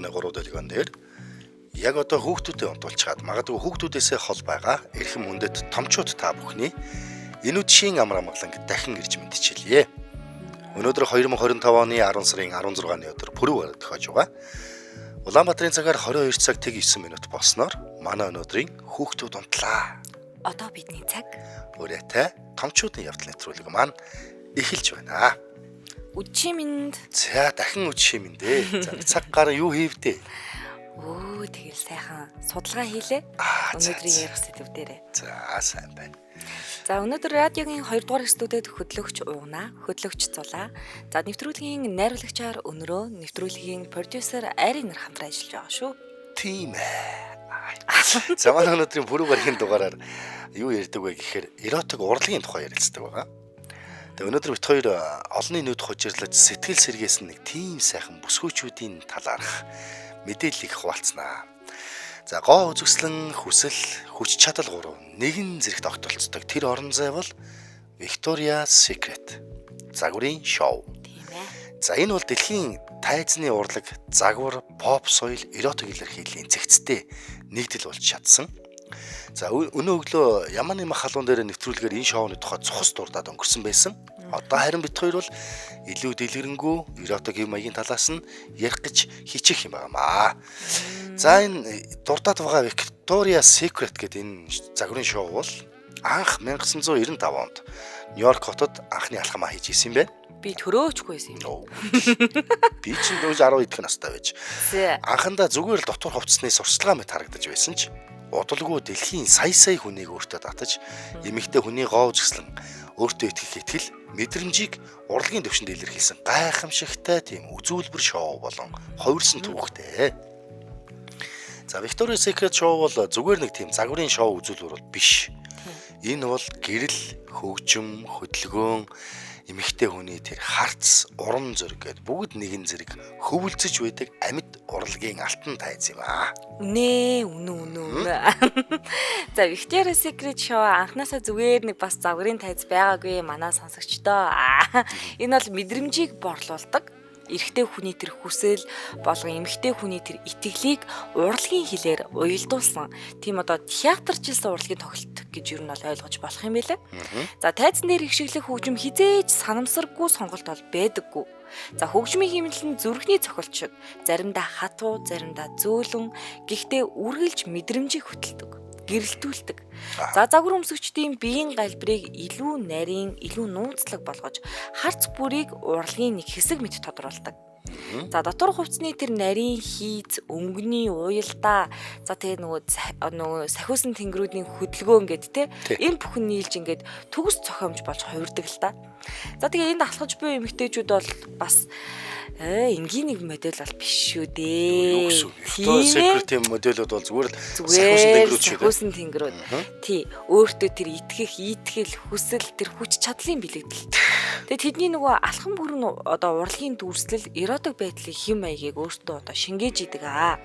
оны 3 дэлгэн дээр яг одоо хүүхдүүдэд унтуулж чад магадгүй хүүхдүүдээсээ хол байгаа эрхэм хүндэт томчууд та бүхний энэ үдшийн амар амгаланг дахин ирж мэдчилье. Өнөөдөр 2025 оны 10 сарын 16-ны өдөр пүрэв тохиож байгаа. Улаанбаатарын цагаар 22 цаг 9 минут болсноор манай өнөөдрийн хүүхдүүд унтлаа. Одоо бидний цаг Үрээтэй томчуудын явдал нэвтрүүлэг маань эхэлж байна. Үдшийн минь. За дахин үдшийн минь дээ. За цаг гар юу хийвдээ? Тэгэл сайхан судалгаа хийлээ. Өнөөдрийн ярих сэдв дээрээ. За сайн байна. За өнөөдөр радиогийн 2 дугаар студид хөтлөгч Угна, хөтлөгч Зулаа, за нэвтрүүлгийн найруулагчаар Өнөрөө, нэвтрүүлгийн продюсер Айрин нар хамтран ажиллаж байгаа шүү. Тийм ээ. За манай өнөөдрийн пүрэв гарагийн дугаараар юу ярьдаг вэ гэхээр эротик урлагийн тухай ярилцдаг байгаа. Тэгээ өнөөдөр бит хоёр олонний нүд хужирлаж сэтгэл сэргээсэн нэг тийм сайхан бүсгүүчүүдийн талаарх мэдээллийг хуваалцнаа. За гоо үзэсгэлэн хүсэл хүч чадал гурав нэгэн зэрэг тогтолцдог тэр орон зай бол Victoria's Secret загварын шоу. Тийм ээ. За энэ бол дэлхийн тайзны урлаг, загвар, pop соёл, эротик илэрхийллийн цэгцтэй нэгдэл болж чадсан. За өнөө өглөө Яманы мах халуун дээр нэвтрүүлгээр энэ шоуны тухай цухас дурдаад өнгөрсөн байсан. Одоо харин бит хоёр бол илүү дэлгэрэнгүй эротик юм маягийн талаас нь ярих гэж хичих юм байнамаа. За энэ дурдаад байгаа Victoria's Secret гэдэг энэ загварын шоу бол анх 1995 онд Нью-Йорк хотод анхны алхамаа хийж исэн юм байна. Би төрөөчгүйсэн юм. Би чинь 10 эдэх настай байж. Анхандаа зүгээр л дотор хувцсны сурталчилгаа мэт харагдаж байсан ч удалгүй дэлхийн сая хүнийг өөртөө татаж эмэгтэй хүний гоо үзэсгэлэн өөртөө итгэх итгэл мэдрэмжийг урлагийн төвшөнд илэрхийлсэн гайхамшигтай тийм үзүүлбэр шоу болон хувирсан түүхтэй. За Victoria's Secret шоу бол зүгээр нэг тийм загварын шоу үзүүлбэр бол биш. Энэ бол гэрэл, хөгжим, хөдөлгөөн, эмэгтэй хүний тэр харц, урам зориг гэд бүгд нэгэн зэрэг хөвөлцөж байдаг амьд урлагийн алтан тайз юм аа. Үнэ. За Victoria's Secret шоу анхнаасаа зүгээр нэг бас загварын тайз байгаагүй манай сонсогчдоо. Энэ бол мэдрэмжийг борлуулдаг. Эрэгтэй хүний тэр хүсэл болон эмэгтэй хүний тэр итгэлийг урлагийн хэлээр уялдуулсан. Тийм одоо театрчилсан урлагийн тоглолт гэж юу нь бол ойлгож болох юм байлаа. За тайзан дээр ихшиглэх хөгжим хизээж санамсаргүй сонголт бол байдаггүй. За хөгжмийн хэмнэлэн зүрхний цохилт шиг заримдаа хатуу, заримдаа зөөлөн, гэхдээ үргэлж мэдрэмжийг хөтэлдэг, гэрэлтүүлдэг. За загвар өмсөгчдийн биеийн галбирыг илүү нарийн, илүү нууцлаг болгож харц бүрийг урлагийн нэг хэсэг мэт тодруулдаг. За дотор хувцсны тэр нарийн хийц, өнгөний уялдаа, за тэгээ нөгөө сахиусан тэнгэрүүдийн хөдөлгөөн гэд те энэ бүхэн нийлж ингээд төгс цохиомж болж хувирдаг л та. За тэгээ энд алхаж буй эмэгтэйчүүд бол бас энгийн нэг модель бол биш шүү дээ. Victoria's Secret модельуд бол зүгээр л сахиусан тэнгэрүүд. Тий, өөртөө тэр итгэл, хүсэл, тэр хүч чадлын бэлэгдэл. Тэгээ тэдний нөгөө алхам бүрэн одоо урлагийн дүрслэл, эротик байдлын хэм маягийг өөртөө одоо шингээж идэг аа.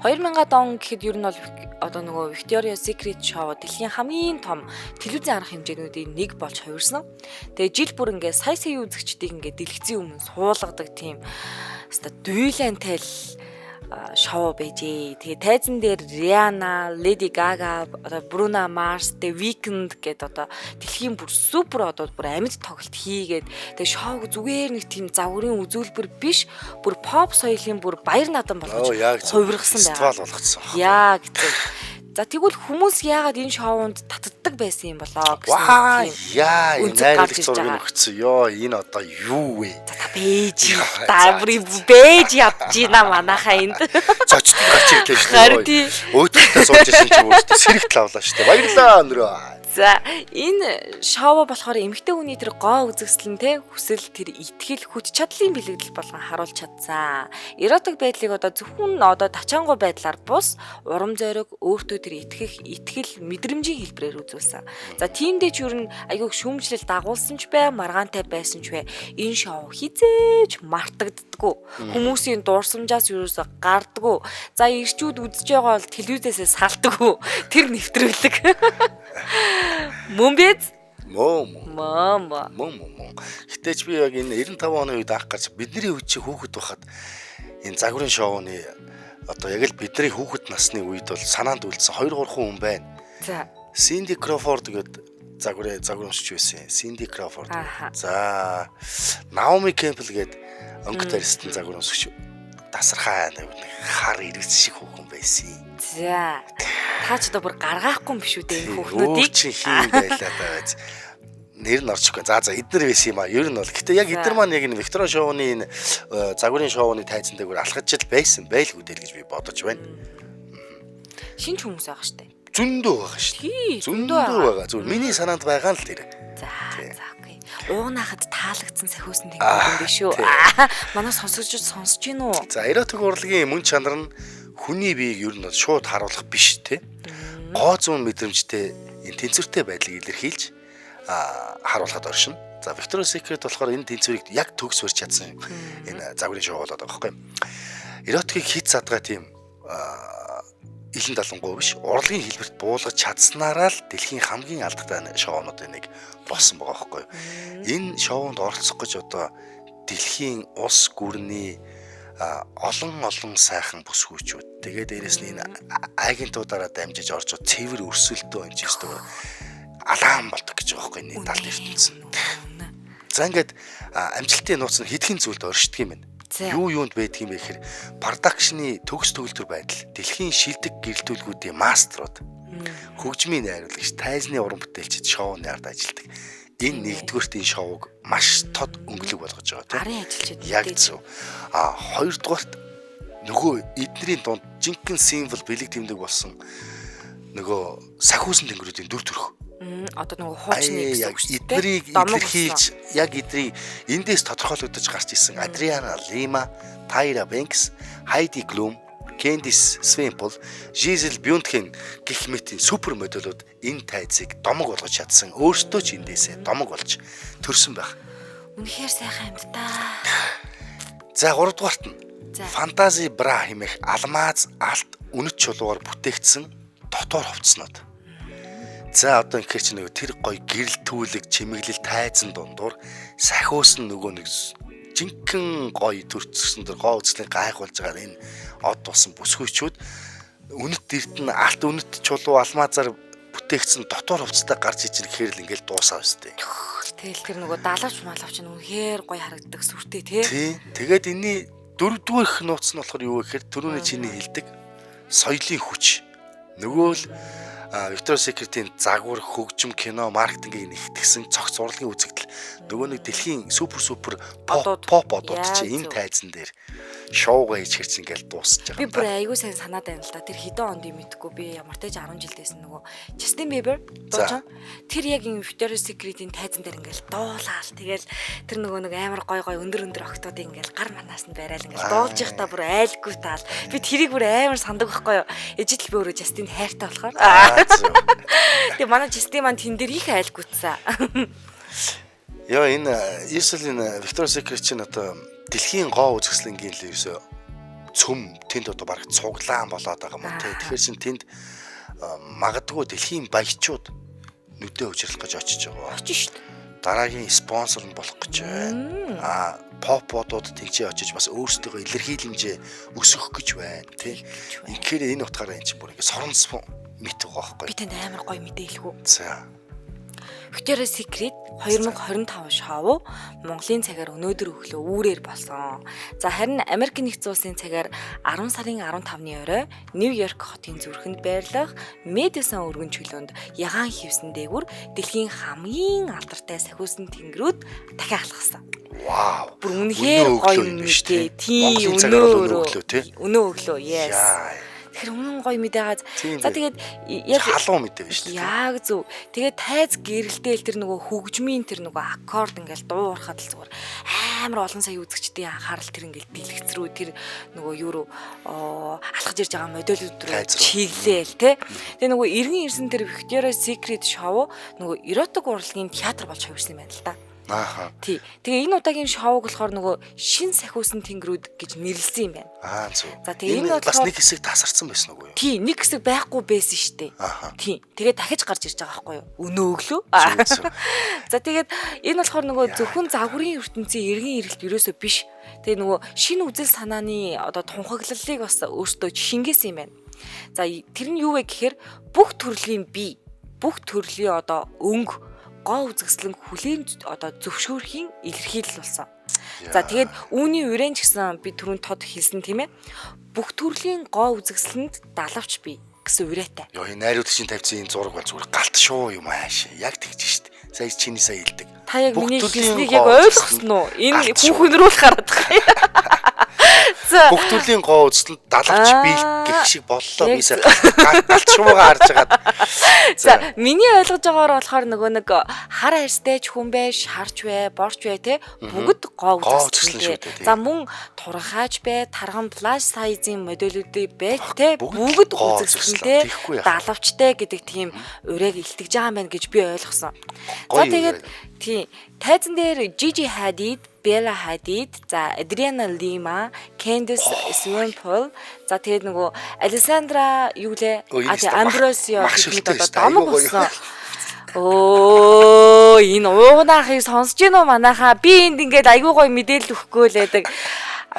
2000-ад он гэхэд ер нь бол одоо нөгөө Victoria's Secret шоу дэлхийн хамгийн том телевизийн арга хэмжээнүүдийн нэг болж хувирсан. Тэгээ жил бүр ингээд сая үзэгчдийг ингээд дэлгэцийн өмнө суулгадаг тийм өста дуйлантай шоу байжээ. Тэгээ тайзан дээр Rihanna, Lady Gaga, Bruno Mars, The Weeknd гэдэг одоо дэлхийн бүр супер одоо бүр амьд тоглолт хийгээд тэгээ шоуг зүгээр нэг тийм загварын үзүүлбэр биш, бүр pop соёлын бүр баяр надан болгож хувиргасан байгаа. Фестивал болгоцсон. Яг тийм. За тэгвэл хүмүүс яагаад энэ шоунд татдаг байсан юм болоо гэсэн яа найруулагч зургийг өгсөн. Ёо энэ одоо юу вэ? За бэж бэж ядж ийна манайхаа энд. Зочдод гарч ирлээ шүү дээ. Өөдөртөө сууж ирсэн чи өөртөө сэрэгт лавлаа шүү дээ. Баярлалаа өнөрөө. За энэ шоу болохоор эмэгтэй хүний тэр гоо үзэсгэлэн те хүсэл тэр итгэл хүч чадлын бэлэгдэл болгон харуулж чадсан. Эротик байдлыг одоо зөвхөн одоо тачаангуй байдлаар бус урам зориг өөртөө тэр итгэл мэдрэмжийн хэлбэрээр үзүүлсэн. За тиймдээ ч юу н айгүй шүүмжлэл дагуулсан ч бай, маргаантай байсан ч бай. Энэ шоу хизээж мартагддаггүй. Хүмүүсийн дурсамжаас юусоо гардаггүй. За ирчүүд үзэж байгаа бол телевизээсээ салтдаггүй. Тэр нэвтрүүлэг. Мөн биз? Мөн. Гэтэж би яг энэ 95 оны үед анх гарч бидний үед чи хүүхэд байхад энэ загварын шоуны одоо яг л бидний хүүхэд насны үед бол санаанд үлдсэн 2 3 хүн байна. За. Cindy Crawford гэдэг загварамшиж байсан. Cindy Crawford. За Naomi Campbell гэдэг өнгөт аристын загварамшигч тасархаа нэг хар иргэц шиг хүүхэн байсан. За. Та ч одоо бүр гаргаахгүй юм биш үү дээ энэ хүүхнүүдийг. Чи хийм байлаа даа. Нэр нь орчихгүй. За эднэр байсан юм а. Ер нь бол. Гэтэ яг эднэр маань яг энэ Виктория шоуны энэ загварын шоуны тайзан дээр алхаж л байсан байлгүй дээ гэж би бодож байна. Шинж хүмүүс байгаа штэ. Зөндөө байгаа шүү. Зөндөө байгаа. Зүгээр миний санаанд байгаа л тэр. За окей. Уугнахад таалагдсан сахиусан тийм юм биш үү? Манай сонсож гин үү? За эротик урлагийн мөн чанар нь хүний биеийг ер нь шууд харуулах биш те. Гоо зүүн мэдрэмжтэй энэ тэнцвэртэй байдлыг илэрхийлж харуулхад оршино. За Victoria's Secret болохоор энэ тэнцвэрийг яг төгс барьж чадсан энэ загварын шоу болоод байгаа байхгүй. Эротикийг хит задгаа тийм илэн далангуй биш. Урлагийн хэлбэрт буулгаж чадсанараа л дэлхийн хамгийн алдартай шоунуудын нэг болсон байгаа байхгүй. Энэ шоунд оролцох гэж одоо дэлхийн улс гүрний олон сайхан бүсгүйчүүд тэгээд дээрэс нь энэ агентуудаараа дамжиж орж цэвэр өрсөлдөө энэ чийстэй алаан болдог гэж байгаа байхгүй энэ талд ертөнцийн. За ингээд амжилтын нууц нь хэдхэн зүйлд оршдог юм байна. Юу юунд байдаг юм бэ гэхээр продакшны төгс төгөлдөр байдал, дэлхийн шилдэг гэрэлтүүлгүүдийн мастерууд, хөгжмийн найруулагч, тайзны уран бүтээлчид шоуны ард ажилладаг. Энэ нэгдүгээртийн шоуг маш тод өнгөлөг болгож байгаа тийм. Арын ажилчид. Яг зөв. Хоёрдугаарт нөгөө эднэрийн дунд жинхэнэ символ бэлэг тэмдэг болсон нөгөө сахиусан тэнгэрүүдийн дүр төрх. Одоо нөгөө хуучны яг эднэрийг илэрхийлж яг эднэрийг эндээс тодорхойлогдож гарч ирсэн Adriana Lima, Tyra Banks, Heidi Klum, Candice Swainpool, Giselle Bündchen гэх мэтийн супер модельүүд энэ тайзыг домог болгож чадсан. Өөрсдөө ч эндээсээ домог болж төрсөн байх. Үнэхээр сайхан юм да. За 3 дугаарт нь Fantasy Bra хэмээх алмаз алт үнэт чулуугаар бүтээгдсэн дотор хувцснууд. За одоо инхээр чи нөгөө тэр гоё гэрэлтүүлэг чимэглэл тайзан дундуур сахиусан нөгөө нэг жинхэнэ гоё төрцсөн тэр гоо үзлийн гайхуулж байгаа энэ од болсон бүсгүйчүүд үнэт эрдэнэ алт үнэт чулуу алмазаар бүтээгдсэн дотор хувцастай гарч иж ирэхээр л ингээл дуусаа өстэй. Тэгэл тэр нөгөө далавч малавч нь үнэхээр гоё харагддаг сүртэй тий. Тэгээд энэний дөрөвдүгээр их нууц нь болохоор юу вэ гэхээр түрүүний чиний хэлдэг соёлын хүч. Нөгөө л Victoria's Secret-ийн загвар, хөгжим, кино, маркетингийг нэгтгэсэн цогц урлагийн үзэгдэл нөгөө нэг дэлхийн супер pop одууд чи энэ тайзан дээр шоугаа хийж хэрч ингээл дуусч байгаа. Би бүр аягүй сайн санаад байна л да. Тэр хэдэн онд юм мэдгүй би ямар ч 10 жилдээс нөгөө Justin Bieber дуучин. Тэр яг энэ Victoria's Secret-ийн тайзан дээр ингээл дуулаал. Тэгэл тэр нөгөө нэг амар гой өндөр октод ингээл гар манаас нь барайл ингээл дуулж явахдаа бүр айлгүй таал. Би тэрийг бүр амар сандаг байхгүй юу. Ижил би өөрөө Justin хайртай болохоор. Тэгээ манай Justin маань тэн дээр их айлгүйцсэн. Яа энэ Ерслийн Victoria's Secret чинь одоо дэлхийн гоо үзэсгэлэнгийн л ерөөсө цөм тэнд одоо бараг цуглаан болоод байгаа юм тий. Тэгэхээр чин тэнд магадгүй дэлхийн баячууд нүдэ учруулах гэж очиж байгаа. Очиж шүү дээ. Дараагийн спонсор нь болох гэж байна. Поподууд тэгчээ очиж бас өөрсдөө илэрхийлэмжээ өсгөх гэж байна тий. Инхээр энэ утгаараа эн чинь бүр ингэ сорон мэт байгаа байхгүй. Би танд амар гоё мэдээлгүй. За. Victoria's Secret 2025 шоу Монголын цагаар өнөөдөр өглөө үүрээр болсон. За харин Америк нэгдсэн улсын цагаар 10 сарын 15-ны орой Нью-Йорк хотын зүрхэнд байрлах Мэдисон өргөн чөлөөнд ягаан хивсэн дээгүүр дэлхийн хамгийн алдартай сахиусан тэнгэрүүд дахин алхсан. Вау. Бүр үнэхээр гоё юм биш тий. Тийм өнөө өглөө. Yes. Тэгэхээр өмнө гоё мэдээгааз. За тэгээд яг халуун мэдээ биш үү? Яг зөв. Тэгээд тайз гэрэлтээл тэр нөгөө хөгжмийн тэр нөгөө аккорд ингээл дуурахад л зүгээр амар олон сая үзэгчдийн анхаарал тэр ингээл дэлгэцрүү тэр нөгөө юу руу алхаж ирж байгаа модельүүд рүү чиглээл тий. Тэгээд нөгөө иргэн ирсэн тэр Victoria's Secret шоу нөгөө эротик урлагийн театр болж хувирсан юм байна л да. Ааха. Тий. Тэгээ энэ удаагийн шоуг болохоор нөгөө шин сахиусан тэнгэрүүд гэж нэрлсэн юм байна. Зөв. За тэгээ энэ бас нэг хэсэг тасарсан байсан уу юу? Тий, нэг хэсэг байхгүй байсан штэ. Тий. Тэгээ дахиж гарч ирж байгаа байхгүй юу? Өнөө өглөө. За тэгээд энэ болохоор нөгөө зөвхөн загварын ертөнцийн эргэн ирэлт ерөөсөө биш. Тэгээ нөгөө шинэ үзэл санааны одоо тунхаглалыг бас өөртөө шингээсэн юм байна. За тэр нь юу вэ гэхээр бүх төрлийн бие, бүх төрлийн одоо өнгө, гоо үзэсгэлэн хүлээн одоо зөвшөөрхийн илэрхийлэл болсон. За тэгээд үүний үрэн ч гэсэн би түрүүн тод хэлсэн тийм ээ. Бүх төрлийн гоо үзэсгэлэнд далавч бие гэсэн үрээтэй. Йоо энэ найруулагчийн тавьсан энэ зураг бол зүгээр галт шуу юм ааш. Яг тэгж штт. Сая чиний сая хэлдэг. Та яг миний хэлснийг яг ойлгосон уу? Энэ хүүхэн рүү л хараад байгаа. Бүх төрлийн гоо үзэсгэлэнд далавч бие гэх шиг боллоо. Би сая галт шуугаа харж байгаа. За миний ойлгож байгаагаар болохоор нөгөө нэг хар арьстай ч хүн бай, шарч бай, борч бай те бүгд гоо үзэсгэлэн шүү дээ. За мөн туранхаач бай, тарган плаш сайзын модулүүдийг бай те бүгд үзэсгэлэнтэй далавчтай гэдэг тийм урайг илтгэж байгаа юм байна гэж би ойлгосон. За тэгээд тий тайзан дээр Gigi Hadid, Bella Hadid, за Adriana Lima, Candice Swainpoel, за тэгээд нөгөө Alessandra юу лээ? Ambrosio гэдэг одоо домог болсон. Оо энэ уугнаахыг сонсож гин үү манайхаа? Би энд ингээд айгүй гоё мэдээлэл өгөхгүй л байдаг.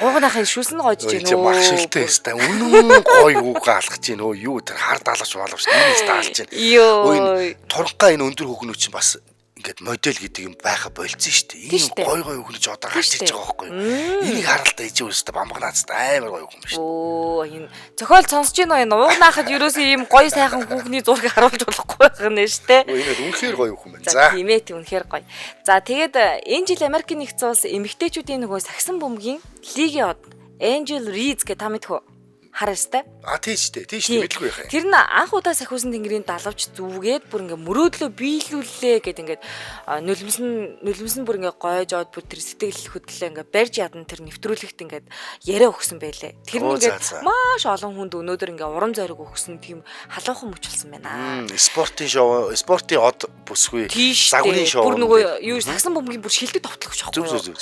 Уугнаахын шүлсэн гоожж гин үү? Мах шилтэй өстэй. Үнэн гоё үгээ алгаж гин өө юу тэр хар даалгач боловч энэс даалж гин. Өө туранхаа энэ өндөр хөгнөө чинь бас ингээд модель гэдэг юм байха болцсон шүү дээ. Энэ гой өгнөж одоо гарч ирж байгаа байхгүй юу? Энийг харалтаа ижи өөрөөсөө бамбагнаац амар гоё өгнө шүү. Оо энэ зохиол сонсож гин үү? Энэ уугнаахад ерөөсөө ийм гоё сайхан хүүхний зургийг харуулж болохгүй байх нь шүү дээ. Энэ үнэхээр гоё өгнө байна. За тийм ээ үнэхээр гоё. За тэгээд энэ жил Америкийн нэгдсэн улс эмэгтэйчүүдийн нөгөө сагсан бөмбөгийн лигийн од Angel Reese гэх та мэдхүү? Хараарстай. Тийш мэдэлгүй яхаа. Тэр нь анх удаа сахиусан тэнгэрийн далавч зүвгээд бүр ингээ мөрөөдлөө биелүүллээ гэд ингээ нулимс бүр ингээ гойж аваад бүр тэр сэтгэл хөдлөлөө ингээ барьж ядан тэр нэвтрүүлэгт ингээ яриа өгсөн байлээ. Тэр нь ингээ маш олон хүнд өнөөдөр ингээ урам зориг өгсөн тийм халуухан мөч болсон байна. Спортын шоу, спортын од бүсгүй загварын шоу. Бүр нөгөө юу сагсан бөмбөгийн бүр шилдэг товтлогч аахгүй. Зөв.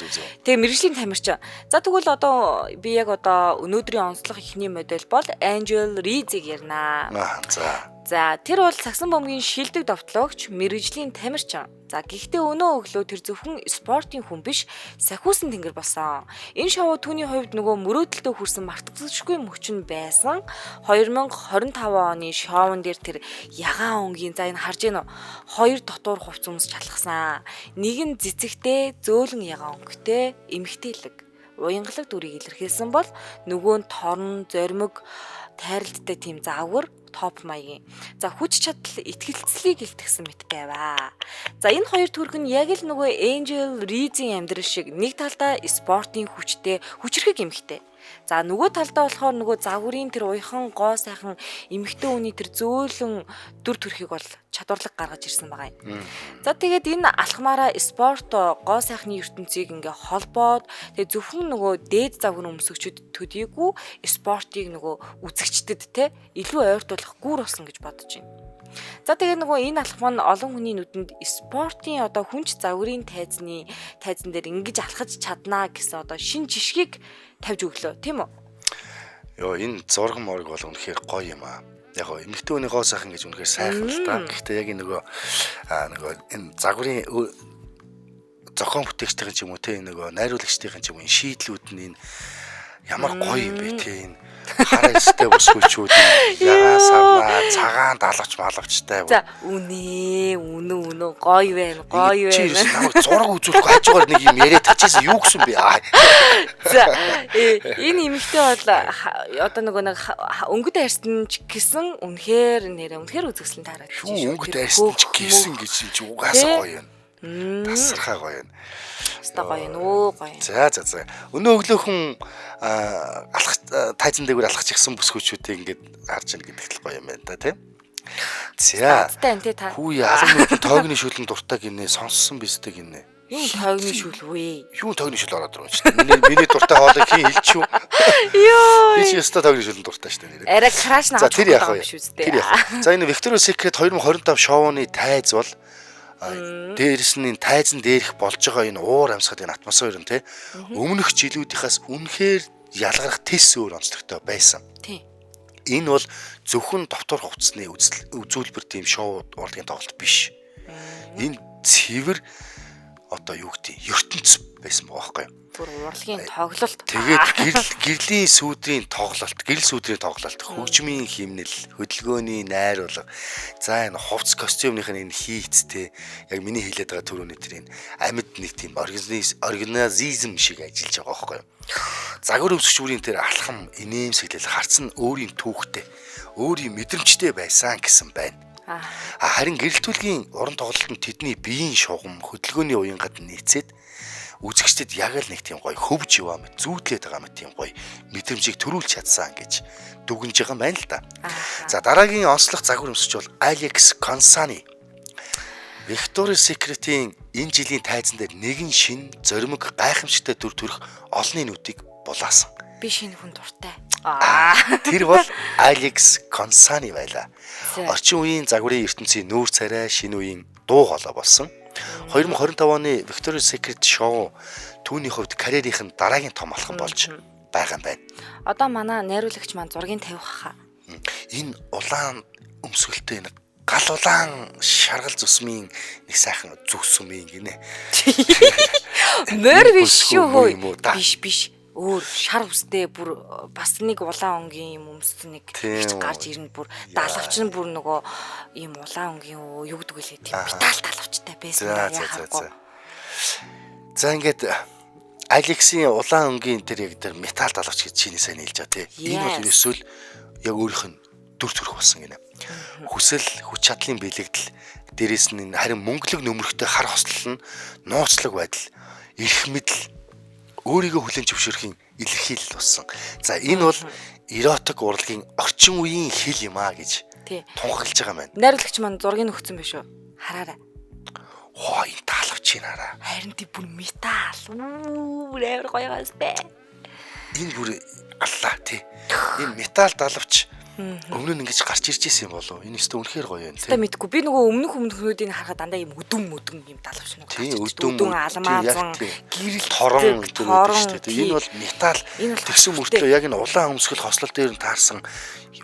Тэгээ мэргэжлийн тамирчин. За тэгвэл одоо би яг одоо өнөөдрийн онцлог ихний модель бол Angel Reese-ийг ярина. За тэр бол сагсан бөмбөгийн шилдэг довтлогч, мэргэжлийн тамирчин. За гэхдээ өнөө өглөө тэр зөвхөн спортын хүн биш, сахиусан тэнгэр болсон. Энэ шоу түүний хувьд нөгөө мөрөөдөлтөд хүрсэн мартагдaltaгүй мөчн байсан. 2025 оны шоун дээр тэр ягаан өнгийн за энэ харж гэнэ. 2 дотор хувц өмс чалгасан. Нэг нь цэцэгтэй, зөөлөн ягаан өнгөтэй, эмэгтэйлэг. Уянгалаг дүрийг илэрхийлсэн бол нөгөө нь торн, зоримог, тайралттай тийм заавар топ маягийн. За хүч чадал итгэлцлийг илтгэсэн мэт байваа. За энэ хоёр төрх нь яг л нөгөө Angel Reese-ийн амьдрал шиг нэг талдаа спортын хүчтэй, хүчрхэг эмэгтэй. За нөгөө талдаа болохоор нөгөө загварын тэр уяхан гоо сайхан эмэгтэй хүний тэр зөөлөн дүр төрхийг бол чадварлаг гаргаж ирсэн байгаа юм. За тэгээд энэ алхмаараа спорт гоо сайхны ертөнцийг ингээ холбоод тэгээд зөвхөн нөгөө дээд загвар өмсөгчд төдийгүй спортыг нөгөө үзэгчдэд те илүү ойртуулах гүр болсон гэж бодож байна. За тэгээд нөгөө энэ алхам нь олон хүний нүдэнд спортын одоо хүнч загварын тайзан дээр ингэж алхаж чаднаа гэсэн одоо шин жишгийг тавьж өглөө тийм үү? Йоо энэ зураг морг бол үнэхээр гоё юм аа. Яг гоо эмэгтэй хүний гоо сайхан гэж үнэхээр сайхан л та. Гэхдээ яг нөгөө энэ загварын зохион бүтээгчдийн ч юм уу те нөгөө найруулагчдын ч юм уу энэ шийдлүүд нь энэ ямар гоё юм бэ те энэ харайстай өсгөөчүүд ягаа сарнаа цагаан далавч малавчтай. За үнэ гоё байна. Чи намайг зураг үзүүлэхгүй хажуугаар нэг юм яриад тачижсэн юу гэсэн бэ? За энэ эмэгтэй бол одоо нөгөө нэг өнгөт арьсан ч гэсэн үнэхээр үзэсгэлэн таараад чинь шүү. Өнгөт арьсан ч гэсэн гэж чи угаасаа гоё юм. Тасархаа гоё юм. Өстой гоё нөө гоё. За. Өнөө өглөөхөн алхах тайзан дээр алхаж ирсэн бүсгүүчүүдийг ингээд харж ийн гэдэгт л гоё юм байна та тийм. За. Хүү ялангуяа тоогны шүлэн дуртай гинэ сонссон бистэй гинэ. Юу тоогны шүл вэ? Юу тоогны шүл ороод ирж байна. Миний дуртай хоолыг хин хэлчихв. Йоо. Би ч өстой тоогны шүлэн дуртай шүү дээ. Арай краш наач байгаа юм шүү дээ. За энэ Victoria's Secret 2025 шоуны тайз бол Дээрс нь тайзан дээрх болж байгаа энэ уур амьсгал энэ атмосфер нь те өмнөх жилүүдийнхээс үнэхээр ялгарх тис өөр онцлогтой байсан. Тийм. Энэ бол зөвхөн довтор хувцсны үзүүлбэр тийм шоу урлагийн тоглолт биш. Энэ цэвэр одоо юу гэдэг ертөнц байсан байгаа байхгүй юу? Бүр урлагийн тоглолт. Тэгээд гэрлийн сүүдрийн тоглолт, гэрэл сүүдрийн тоглолт, хөгжмийн химнэл, хөдөлгөөний найруулга. За энэ хувцс костюмных энэ хийцтэй яг миний хэлээд байгаа төрөний тэр энэ амьд нэг тийм организм шиг ажиллаж байгаа байхгүй юу? Загвар өвсгч бүрийн тэр алхам, инээмсэглэл харц нь өөрийн түүхтэй, өөрийн мэдрэмжтэй байсан гэсэн байна. Харин гэрэлтүүлгийн уран тоглолтод тэдний биеийн шугам, хөдөлгөөний уянгад нийцээд үзэгчдэд яг л нэг тийм гоё хөвж яваа мэт зүүдлээд байгаа мэт тийм гоё мэдрэмжийг төрүүлж чадсан гэж дүгнж байгаа юм байна л да. За дараагийн онцлог загвар өмсч бол Алекс Консани. Victoria's Secret-ийн энэ жилийн тайзан дээр нэгэн шин зоримог гайхамшигтай төр төрөх олонний нүдийг булаасан. Би шинэ хүн дуртай. Тэр бол Алекс Консани байлаа. Орчин үеийн загварын ертөнцийн нүүр царай шинэ үеийн дуу хоолой болсон. 2025 оны Victoria's Secret шоу түүний хувьд карьерийнх нь дараагийн том алхам болж байгаа юм байна. Одоо манай найруулагч маань зургийг тавих хаа. Энэ улаан өмсгөлтэй энэ гал улаан шаргал зүсмийн нэг сайхан зүс сүмийн гинэ. Мөр биш шүү хөө. Биш. Өөр шар үстэй бүр бас нэг улаан өнгийн юм өмссөн нэг хич гарч ирнэ бүр далавч нь бүр нөгөө ийм улаан өнгийн юу гэдэг вэ тийм металл далавчтай байсан яхахгүй. За ингээд Алексийн улаан өнгийн тэр яг тэр металл далавч гэж чиний сайн хэлж байгаа тийм. Энэ бол ерөөсөө л яг өөрийнх нь дүр төрх болсон гинэ. Хүсэл хүч чадлын бэлэгдэл дээрээс нь харин мөнгөлөг нөмрөхтэй хар хослол нь нууцлаг байдал эрх мэдэл өөрийгөө хүлээн зөвшөөрхийн илэрхийлэл болсон. За энэ бол эротик урлагийн орчин үеийн хэл юм а гэж тунхаглаж байгаа юм байна. Найруулагч маань зургийг өгсөн биш үү? Хараарай. Хоо энэ таалавч хараа. Харин тий бүр металл. Амар гоё гастай. Энэ бүр аллаа тий. Энэ металл далавч өмнө нь ингэж гарч ирж исэн юм болов. Энэ өстө үнэхээр гоё юм тий. Тэ мэдгүй. Би нөгөө өмнөхнүүдийг харахад дандаа юм өдөн юм далавч нэг гарч ирж. Өдөн алмаазан гэрэл торон гэдэг шүү дээ. Энэ бол металл тэгсэн мөртлөө яг энэ улаан өмсгөл хослол дээр нь таарсан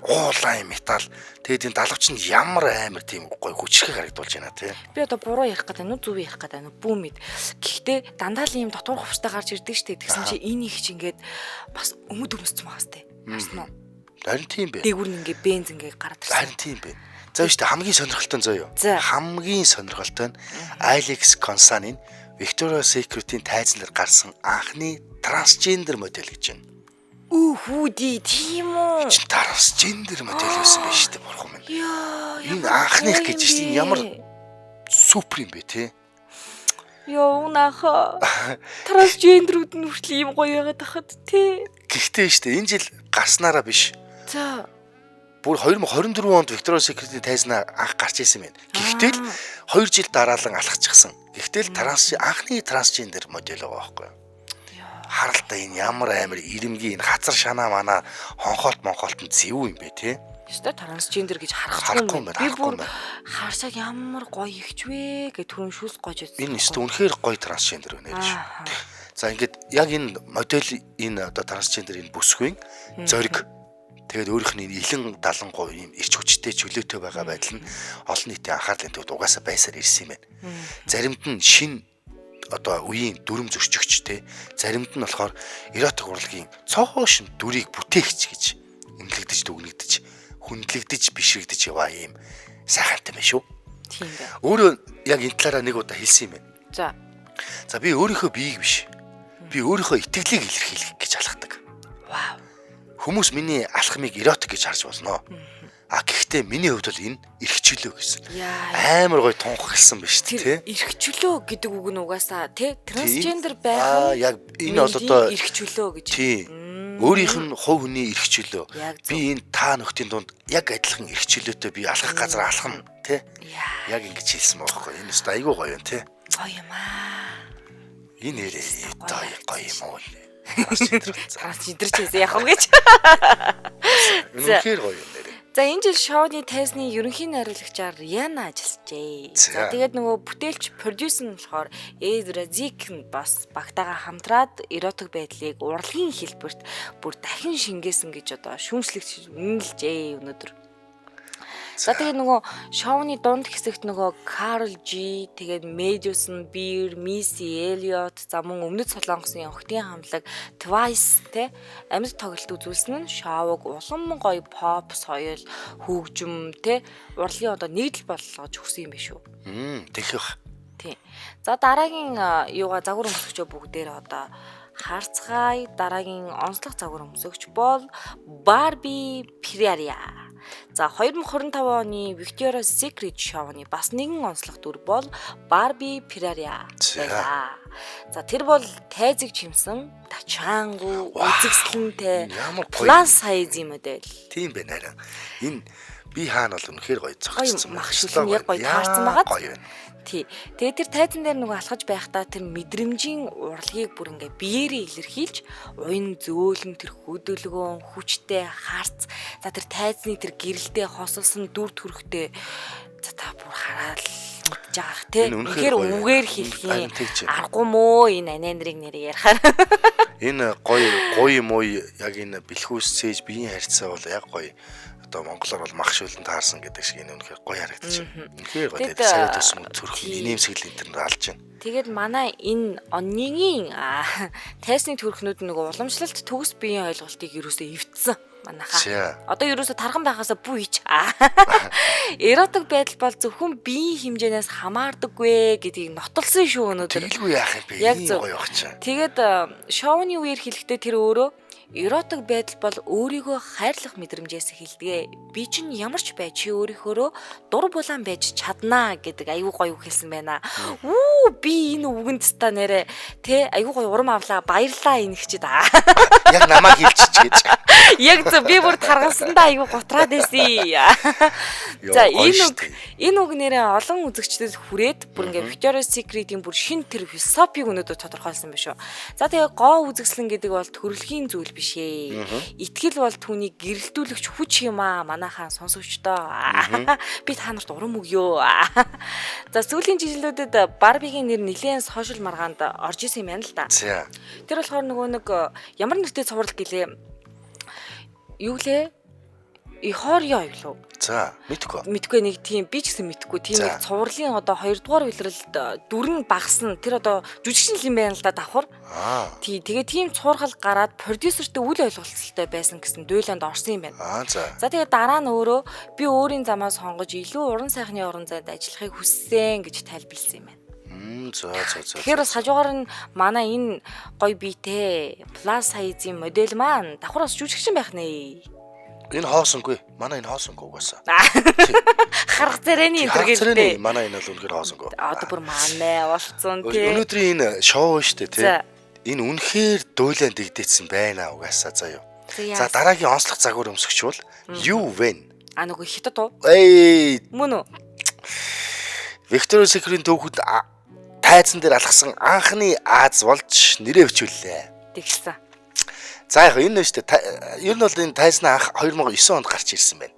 уулаан металл. Тэгээд энэ далавч нь ямар амар тийм гоё хүчрхэг харагдуулж байна тий. Би одоо буруу ярих гэдэг нь зүв ярих гэдэг нь бүүмэд. Гэхдээ дандаа л ийм дотор хувцтай гарч ирдэг шүү дээ. Тэгсэн чи энэ их чи ингээд бас өмд өмссөн байгаа сте. Харсан уу? Харин тийм бэ. Дээгүр нь ингээ бенз ингээ гараад ирсэн. Харин тийм бэ. За шүү дээ хамгийн сонирхолтой нь зөө юу? Хамгийн сонирхолтой нь Алекс Консани Victoria's Secret-ийн тайзан дээр гарсан анхны трансгендер модель гэж байна. Хүүди тийм үү? Чи трансгендер модель байсан байж шүү дээ бурхан минь. Энэ анхных гэж чинь ямар супер юм бэ те? Йоо нааха. Трансгендерүүд нь хүртэл ийм гоё яагаад тахад те. Гэхдээ шүү дээ энэ жил гарснараа биш. За. Бүр 2024 онд Victoria's Secret-ийн тайзнаа анх гарч ирсэн байна. Гэхдээ л 2 жил дараалан алхачихсан. Гэхдээ л анхны трансгендер модель байгаа байхгүй юу? Харалтаа энэ ямар амар ирэмгийн энэ хацар шанаа мана монхолт нь зэв юм бэ те? Ёстой трансгендер гэж харахгүй юм байна. Би бүр харсаг ямар гоё ихч вэ гэж түрүүн шүүс гож үзсэн. Энэ өстө үнэхээр гоё трансгендер байна гэж. За ингээд яг энэ модель энэ одоо трансгендер энэ бүсгүй зориг тэгээд өөрийнх нь илэн далангуй юм ирч хүчтэй чөлөөтэй байгаа байдал нь олон нийтийн анхаарлын төвд угаасаа байсаар ирсэн юм байна. Заримд нь шин одоо үеийн дүрм зөрчигчтэй, заримд нь болохоор эротик урлагийн цоошин дүрийг бүтээгч гэж эмгэлэгдэж дүгнэгдэж, хүндлэгдэж, бишрэгдэж яваа юм сайхантай байна шүү. Тийм бай. Өөрөө яг энэ талаараа нэг удаа хэлсэн юм байна. За би өөрийнхөө биеийг биш. Би өөрийнхөө итгэлийг илэрхийлэх гэж алхдаг. Вау. Хүмүүс миний алхмыг эротик гэж харж болно. Гэхдээ миний хувьд бол энэ эрхчлөө гэсэн. Амар гоё тунхагласан байна шүү дээ, тий? Эрхчлөө гэдэг үг нь угаасаа тий трансгендер байх. Яг энэ бол одоо эрхчлөө гэж. Тий. Өөрийнх нь хувь хүний эрхчлөө. Би энэ та нөхдийн дунд яг адилхан эрхчлөөтэй би алхах газар алхана, тий? Яг ингэж хэлсэн байгаа байхгүй. Энэ өстө айгүй гоё юм, тий? Гоё юм аа. Энэ нэрээ гоё юм уу? Трансгендер хийсэн яг уу гэж. Үнэхээр гоё юм нэрээ. За энэ жил шоуны тайзны ерөнхий найруулагчаар Яна ажиллажээ. За тэгээд нөгөө бүтээлч продюсер нь болохоор Эзра Зикн бас багтаага хамтраад эротик байдлыг урлагийн хэлбэрт бүр дахин шингээсэн гэж одоо шүүмжлэгч үнэлжээ өнөөдөр. За тэгээд нөгөө шоуны дунд хэсэгт нөгөө Карл G, тэгээд Мэдиусон, Бир, Мисси Элиот, за мөн өмнөд Солонгосын охидын хамтлаг Twice те амьд тоглолт үзүүлсэн нь шоуг улам гоё pop соёл, хөгжим те урлагийн одоо нэгдэл болгож өгсөн юм биш үү? Тэгэх. Тийм. За дараагийн юугаа загвар өмсгчөө бүгдээр одоо харцгаая. Дараагийн онцлог загвар өмсгч бол Барби Пирария. За 2025 оны Victoria's Secret шоуны бас нэгэн онцлог дүр бол Барби Пирария. За тэр бол тайзыг чимсэн, тачаангу, үзэгсэлэнтэй plus size модель. Тийм байна харин. Энэ би хаана бол үнэхээр гоё зогссон. Махшилн яг гоё таарсан байгаа. Тий. Тэгээд тэр тайзан дээр нөгөө алхаж байхдаа тэр мэдрэмжийн урлагийг бүр ингээ биеэрээ илэрхийлж уян зөөлөн тэр хөдөлгөөн хүчтэй харц за тэр тайзны тэр гэрэлтэй хосолсон дүр төрхтэй за та бүр хараад мэдж байгаа тий. Тэгэхээр үгээр хэлхийн аргагүй мөө энэ анандрыг нэр ярихаар энэ гоё мой яг энэ бэлхүүс цээж биеийн харьцаа бол яг гоё одоо монголоор бол мах шүлэн таарсан гэдэг шиг энэ үнэхээр гоё харагдаж байна. Үнэхээр гоё тэгээд сая төсмө төрх инээмсэглэл энэ төр алж байна. Тэгээд манай энэ онныгийн тайсны төрхнүүд нөгөө уламжлалт төгс биеийн ойлголтыг юусоо эвдсэн манайхаа. Одоо юусоо тархан байхаасаа бүйч. Эротик байдал бол зөвхөн биеийн хэмжээнээс хамаардаггүй гэдгийг нотолсон шүү өнөөдөр. Тэгэлгүй яах юм бэ? Яг гоё явах чинь. Тэгээд шоуны үеэр хэлэхдээ тэр өөрөө эротик байдал бол өөрийгөө хайрлах мэдрэмжээс эхэлдэг. Би чинь ямар ч бай чи өөрийнхөө дур булаан байж чаднаа гэдэг аюу гоё үг хэлсэн байна. Би энэ үгэнд та нэрэ тэ аюу гоё урам авлаа баярлаа энэгчэд. Яг намайг хэлчих гэж. Яг зөв би бүр таргалсандаа аюу готраад байсан. За энэ үг нэрээ олон үзэгчдэд хүрээд бүр ингээ Victoria's Secret-ийн бүр шин тэр философиг өнөөдөр тодорхойлсон байна шүү. За тэгээ гоо үзэгслэн гэдэг бол төрөлхийн зүйл биш ээ. Итгэл бол түүнийг гэрэлтүүлэгч хүч юм аа. Манайхаа сонсогчдоо. Би та нарт урам өгье. За сүүлийн жилүүдэд Барбигийн нэр нэлээд сошиал маргаанд орж исэн юм байна л да. Тэр болохоор нөгөө нэг ямар нэртэй цуврал гэлээ. Юу лээ? Ихорио юу лөө? За, мэдгүй нэг тийм би ч гэсэн мэдгүй тийм нэг цувралын одоо 2 дугаар үйлрэлд дүр нь багасна. Тэр одоо жүжигчин юм байна л да давхар. Тэгээ тийм цуурхал гараад продюсертэй үл ойлголцолтой байсан гэсэн дуйланд орсон юм байна. За тэгээ дараа нь өөрөө би өөрийн замаа сонгож илүү уран сайхны орон зайд ажиллахыг хүссэн гэж тайлбарласан юм байна. Тэгэхээр бас хажуугаар нь манай энэ гоё биетэй plus size-ийн модель маань давхраас жүжигчин байх нэ. Энэ хоосонгүй. Манай энэ хоосонгүй угаасаа. Харах зэрэний интервьютэй. Манай энэ бол үнэхээр хоосонгүй. Одоо бүр манай болцсон тий. Өнөөдрийн энэ шоу шүү дээ тий. Энэ үнэхээр дуйлан дэгдээсэн байна угаасаа заяа. За дараагийн онцлог загвар өмсгч бол юу вэ? Нөгөө хятад уу? Мөн үү? Victoria's Secret-ийн түүхэд тайзан дээр алхсан анхны Аз болж нэрээ өчүүллээ. Тэгсэн. За яг энэ нь шүү дээ. Ер нь бол энэ тайзан анх 2009 онд гарч ирсэн байна.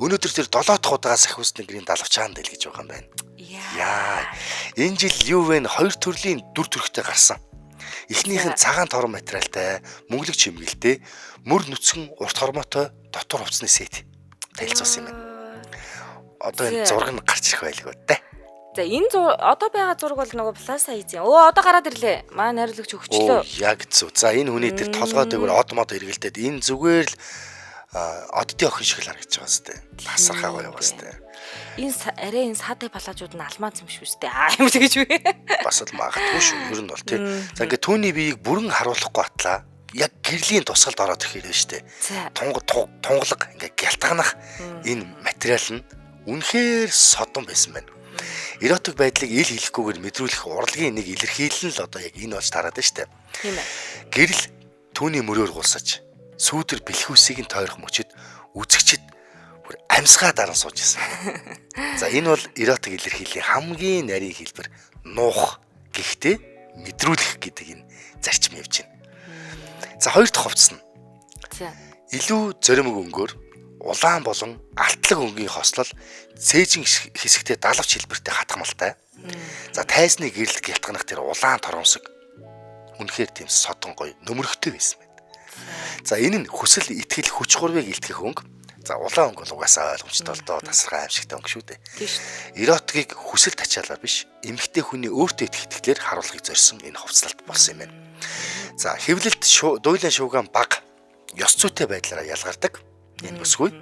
Өнөөдөр тэр 7 дахь удаагаас ахиусны гэрийн далавчаанд л гэж байгаа юм байна. Яа. Энэ жил юу вэ? 2 төрлийн дүр төрхтэй гарсан. Эхнийх нь цагаан торон материалтай, мөнгөлөг чимгэлтэй, мөр нүцгэн урт хормоотой дотор хувцсны сет танилцуулсан юм байна. Одоо энэ зураг нь гарч ирэх байлгүй дээ. За энэ одоо байгаа зураг бол нөгөө plus size юм. Одоо гараад ирлээ. Манай найруулагч өгчлөө. Яг зү. За энэ хүний тэр толгой дээр одмод эргэлдээд энэ зүгээр л оддын охин шиг л харагдаж байгаа сте. Тасархаа гоё байгаа сте. Энэ саатай палажууд нь алмаз юм шүү сте. Юм гэж үү? Бас л магадгүй шүү. Ер нь бол тий. За ингээ түүний биеийг бүрэн харуулахгүй атлаа. Яг гэрлийн тусгалд ороод ирэхээр штэ. Тунгалаг ингээ гялтганах энэ материал нь үнэхээр содон байсан байна. Эротик байдлыг ил хэлэхгүйгээр мэдрүүлэх урлагийн нэг илэрхийлэл л одоо яг энэ болж тараад байна штэ. Тийм ээ. Гэрэл түүний мөрөөр гулсаж сүүдэр бэлхүүсийг нь тойрох мөчөд үзэгчд бүр амьсгаа даран сууж исэн. За энэ бол эротик илэрхийллийн хамгийн нарийн хэлбэр нуух гэхдээ мэдрүүлэх гэдэг энэ зарчим явж байна. За хоёр дахь хувцас нь илүү зоримог өнгөөр улаан болон алтлаг өнгийн хослол цээжин хэсэгтээ далавч хэлбэртэй хатгамалтай. За тайзны гэрэл гялтганах тэр улаан торомсог үнэхээр тийм содон гоё нөмрөхтэй байсан байна. За энэ нь хүсэл итгэл хүч хурвыг илтгэх өнгө. За улаан өнгө бол угаасаа ойлгомжтой л доо тасархай аимшигтай өнгө шүү дээ. Тийм шүү. Эротикийг хүсэл тачаалаар биш, эмэгтэй хүний өөртөө итгэх итгэлээр харуулахыг зорьсон энэ хувцлалт болсон юм байна. За хэвлэлд дуйлан шуугаан баг ёс зүйтэй байдлаараа ялгардаг энэ бүсгүй.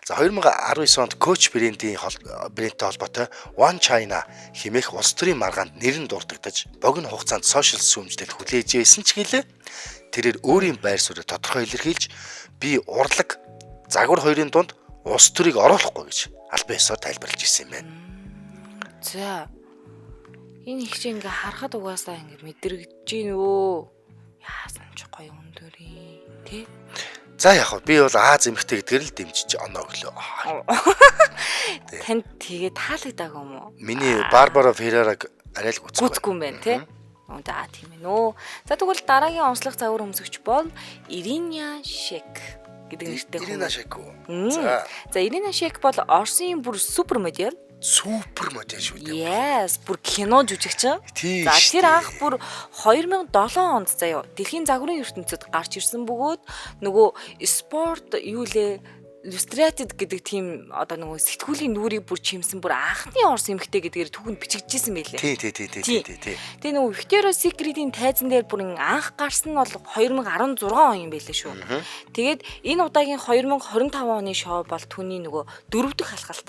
За 2019 онд Coach брендтэй холбоотой One China хэмээх улс төрийн маргаанд нэр нь дурддагдаж богино хугацаанд сошиал сүмжлэлд хүлээж байсан ч гэлээ тэрээр өөрийн байр суурийг тодорхой илэрхийлж би урлаг загвар хоёрын дунд улс төрийг оруулахгүй гэж албан ёсоор тайлбарлаж ирсэн юм байна. За энэ их чи ингээ харахад угаасаа ингээ мэдрэгдэж гин өө. Яасан ч гоё өндөрий тий. За яг би бол Аз эмэгтэй гэдгээр л дэмжиж оноо өглөө. Танд тэгээ таалагдаагүй юм уу? Миний Барбара Феррараг арай л гүцгүй юм байна тий. За тийм ээ нөө. За тэгвэл дараагийн онцлог загвар өмсөгч бол Ирина Шек гэдэг нэртэй хүн. Ирина Шек үү? За Ирина Шек бол Оросын бүр супер модель. Супер модель шүү дээ. Yes, бүр кино жүжигчин. За тэр анх бүр 2007 онд заяа дэлхийн загварын ертөнцид гарч ирсэн бөгөөд нөгөө спорт юу лээ Illustrated гэдэг тийм одоо нөгөө сэтгүүлийн нүрийг бүр чимсэн бүр анхны Орос эмэгтэй гэдгээр түүхэнд бичигдсэн байлээ. Тий. Тэгээ нөгөө Victoria's Secret-ийн тайзан дээр бүр анх гарсан нь бол 2016 он юм байлээ шүү. Тэгээд энэ удаагийн 2025 оны шоу бол түүний нөгөө 4 дахь халахалт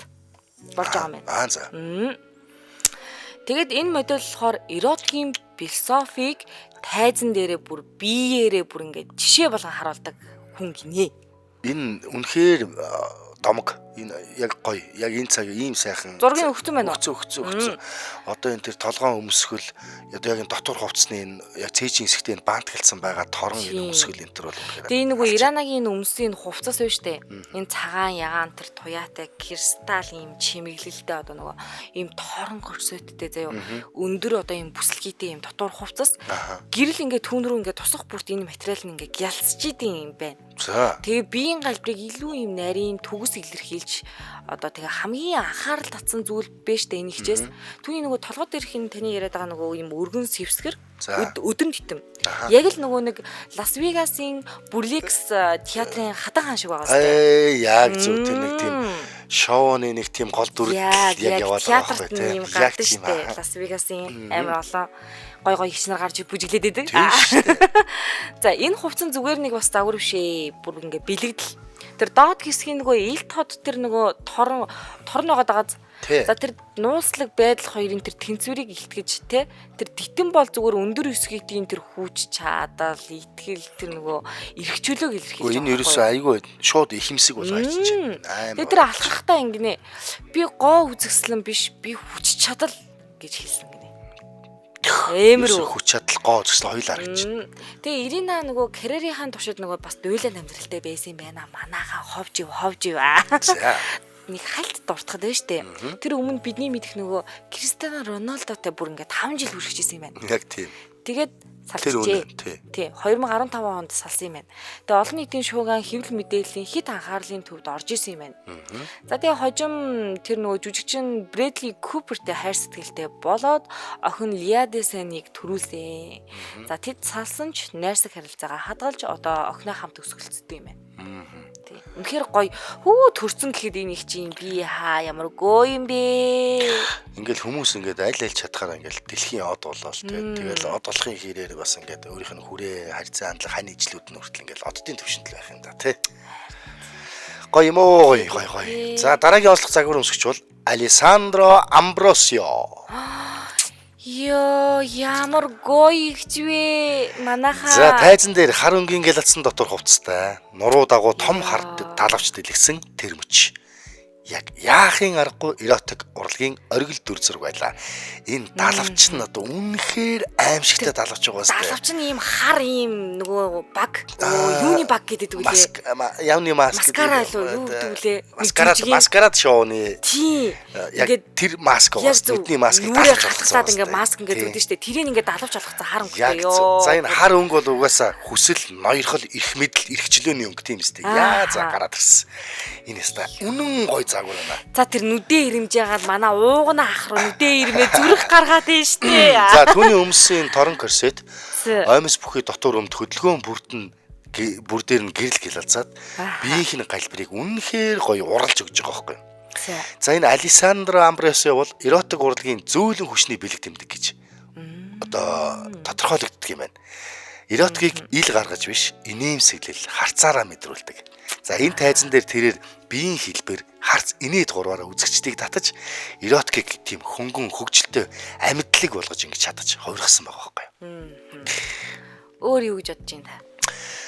болж байгаа юм байна. За. Тэгээд энэ модель болохоор эротикийн философиг тайзан дээрээ бүр биеэрээ бүр ингээд жишээ болгон харуулдаг хүн гинэ. Энэ үнэхээр домог энэ яг гоё яг энэ цаг ийм сайхан зургийг өгсөн байна уу? Өгсөн. Одоо энэ тэр толгоон өмсгөл одоо яг энэ дотор хувцсны энэ яг цээжин хэсэгтээ энэ бант гэлсэн байгаа торон энэ өмсгөл энэ төр бол үнэхээр. Тэгээ нөгөө Иранагийн энэ өмсгийн хувцас байна штэ. Энэ цагаан ягаан тэр туяатай кристалл ийм чимэглэлтэй одоо нөгөө ийм торон корсеттэй заяа өндөр одоо ийм бүслэгтэй ийм дотор хувцас гэрэл ингээ түүн рүү ингээ тусах бүрт энэ материал нь ингээ гялсч идэм юм байна. За. Тэгээ биеийн галбирыг илүү ийм нарийн төгс илэрхийлж одоо тэгээ хамгийн анхаарал татсан зүйл биш дээ энэ хичээс. Түүний нөгөө толгой дээрх энэ таны яриад байгаа нөгөө ийм өргөн сэвсгэр өдөн титэм. Яг л нөгөө нэг Лас Вегасын Бурлекс театрын хатан хаан шиг байгаа сте. Яг зөв тэр нэг тийм шоуны нэг тийм гол дүрд яг яваад байгаа байхгүй тийм. Яг тийм Лас Вегасын амар олон гой их нар гарч бүжиглээд байдаг. За энэ хувцас зүгээр нэг бас загвар биш ээ. Бүр ингээ бэлэгдэл. Тэр доод хэсгийн нөгөө ил тод тэр нөгөө торн байгаа дагааз. За тэр нууцлаг байдал хоёрын тэр тэнцвэрийг илтгэж те тэр титэн бол зүгээр өндөр хэсгийн тэр хүүч чадал итгэл тэр нөгөө эргчүүлэг илэрхийлж байгаа. Энэ ерөөсөө айгүй шууд ихэмсэг болж байгаа чинь. Тэгээ тэр алхахтаа ингэнэ би гоо үзэсгэлэн биш би хүч чадал гэж хэлсэн гинэ. Эмэр хүч чадал гоо зөвсөл хоёлаа гэж. Тэгээ Ирина нөгөө карьерийн туршид нөгөө бас дуйлан амьдралтай байсан юм байна. Манайхаа ховж ив. Нэг хальт дуртахад байна штэ. Тэр өмнө бидний мэдих нөгөө Кристиано Роналдотой бүр ингээд 5 жил үргэлжлэжсэн юм байна. Яг тийм. Тэгээд салжжээ. Тий. 2015 онд салсан юм байна. Тэгээ олон нийтийн шуугиан хэвлэл мэдээллийн хит анхаарлын төвд орж исэн юм байна. За тэгээ хожим тэр нөгөө жүжигчин Брэдли Купертэй хайр сэтгэлтэй болоод охин Лиадесэнийг төрүүлсэн. За тэд салсан ч найрсаг харилцаагаа хадгалж одоо охиноо хамт өсгөлцдөг юм байна. Үнэхээр гоё. Хүү төрцөн гэхэд энэ их чинь би ямар гоо юм бэ? Ингээл хүмүүс ингээд аль чадхаар ингээд дэлхийн од болоо л тэгэл од болохын хэрээр бас ингээд өөрийнх нь хүрээ харьцаа хандлага хань ижлүүд нь хүртэл ингээд оддын төвшөнд байх юм да тий. Гоё юм уу гоё. За дараагийн онцлог загвар өмсгч бол Алессандро Амбросио. Йоо ямар гоё ихч вэ манайхаа. За тайзан дээр хар өнгийн гэлатсан дотор хувцастай нуруу дагуу том хард далавч дэлгсэн тэр мөч. яг яахын аргагүй эротик урлагийн оргил дүр зураг байлаа. Энэ далавч нь одоо үнэхээр аимшигтай далавч байгаа сте. Далавч нь ийм хар ийм нөгөө баг юуны баг гэдэг үлээ. Явны маск маскара юу гэдэг үлээ. Маскарад шоуны. Тийм. Ингээд тэр маск байгаа. Нүдний маск далавч болгоцаад ингээд маск ингээд үүдэн штэ. Тэрийг ингээд далавч болгоцсон харамгүй ёо. За энэ хар өнгө бол угаасаа хүсэл, ноёрхол, эрх мэдэл, эрхчлөөний өнгө тийм сте. Яа за гараад ирсэн. Энэ яста үнэн гой загвар байна. За тэр нүдээ ирэмжээгаад манай уугна ах руу нүдээ ирмээ зүрх гаргаад байна штэ. За түүний өмсөн торон корсет оймос бүхий дотор өмд хөдөлгөөн бүр дээр нь гэрэл гэлалзаад биеийнх нь галбирыг үнэхээр гоё уралж өгч байгаа байхгүй. За энэ Александро Амбросио бол эротик урлагийн зөөлөн хүчний бэлэг тэмдэг гэж одоо тодорхойлогддог юм байна. Эротикийг ил гаргаж биш, инээмсэглэл, харцаараа мэдрүүлдэг. За энэ тайзан дээр тэрээр биеийн хэлбэр, харц инээд гурваараа үзэгчдийг татаж эротикийг тийм хөнгөн хөгжилтэй амьдлаг болгож ингэж чадаж хувиргасан байгаа байхгүй. Өөр юу гэж бодож байна та?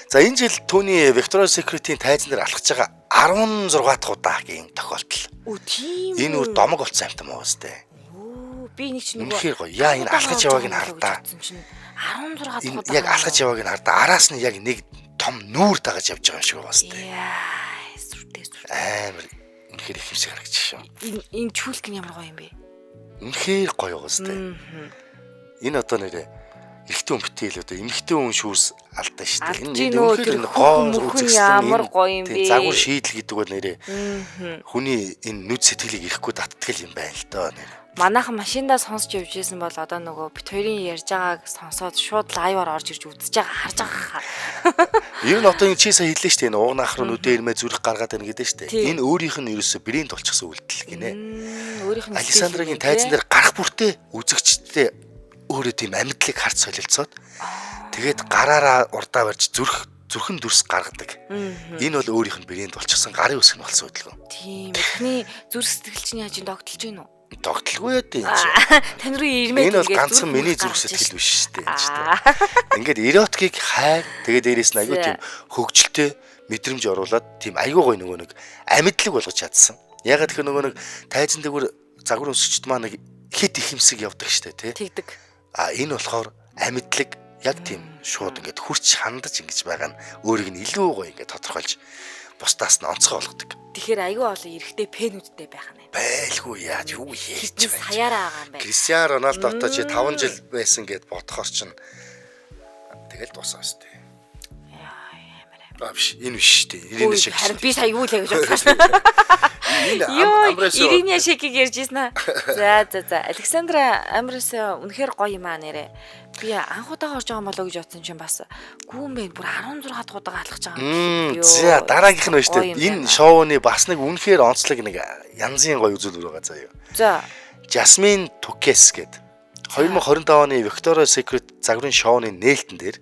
За энэ жил түүний Victoria's Secret-ийн тайзан дээр алхаж байгаа 16 дахь удаагийн тохиолдол. Тийм. Энэ үр домог болсон амт юм уу сте. Би нэг чинь үнэхээр гоё. Яа энэ алхаж явааг нь хардаа. 16 дахь удаа. Яг алхаж явааг нь хардаа. Араас нь яг нэг том нүүр дагаж явж байгаа юм шиг байна сте. Яа, сүртэй. Амар үнэхээр их юмшиг харагдаж шүү. Энэ чүүлк нь ямар гоё юм бэ? Үнэхээр гоё байгаа сте. Энэ одоо нэрээ эрэгтэй хүн битэл одоо эмэгтэй хүн шүүс алдаа шүү дээ. Энэ үнэхээр гоо ямар гоё юм бэ? Загвар шийдэл гэдэг бол нэрээ хүний энэ нүд сэтгэлийг ирэхгүй таттгэл юм байна л доо нэр. Манайхан машиндаа сонсч явж исэн бол одоо нөгөө бит хоёрын ярьж байгааг сонсоод шууд лайваар орж ирж үзэж байгаа харж байгаа. Ер нь одоо энэ чи сая хэллээ шүү дээ. Энэ уугнаах руу нүдээ ирмээ зүрх гаргаад байна гэдэг шүү дээ. Энэ өөрийнх нь ерөөсө бэрийн толчихсон үйлдэл гинэ. Александрагийн тайзан дээр гарах бүртээ үзэгчтэй өөрөө тийм амьдлыг харц солилцоод тэгээд гараараа урдаа барьж зүрхэн дүрс гаргадаг. Энэ бол өөрийнх нь бэрийн толчихсон гарын үсэг нь болсон хөдөлгөөн. Тийм. Эхний зүрх сэтгэлчний хажууд тогтолж байна уу? Тогтолгүй яа тийм чи. Тань руу ирмээ. Энэ бол ганцхан миний зүрх сэтгэл биш шүү дээ. Ингээд эротикийг хайр тэгээд дээрээс нь аягүй тийм хөгжилтэй мэдрэмж оруулаад тийм аягүй гоё нөгөө нэг амьдлаг болгож чадсан. Ягаад гэхээр нөгөө нэг тайзан дээр загвар өсгчд маань нэг хит их юмсэг явдаг штэ тий. Тэгдэг. Энэ болохоор амьдлаг яг тийм шууд ингээд хурц хандаж ингэж байгаа нь өөрийг нь илүү гоё ингээд тодорхойлж бусдаас нь онцгой болгодог. Тэгэхээр аягүй олон эрэхтэй пенүүдтэй байх нь. Байлгүй яаж юу хийж байгаа саяараа байгаа юм байна. Кристиано Роналдо одоо чи 5 жил байсан гэд бодохоор чинь тэгэл дуусаа штэ. Биш энэ биш штэ. Иринэ шиг. Харин би сая юу л гэж бодсон. Иринэ шигийг ярьж ийсэн аа. За. Александра Амбросио үнэхээр гоё юм аа нэрэ. Би анх удаа орж байгаа юм болоо гэж бодсон чинь бас гүүн бэ бүр 16 дахь удаа алхаж байгаа юм. За дараагийнх нь байна штэ. Энэ шоуны бас нэг үнэхээр онцлог нэг янзын гоё үзүүлбэр байгаа заяа. За. Jasmine Tukes гээд 2025 оны Victoria's Secret загварын шоуны нээлтэн дээр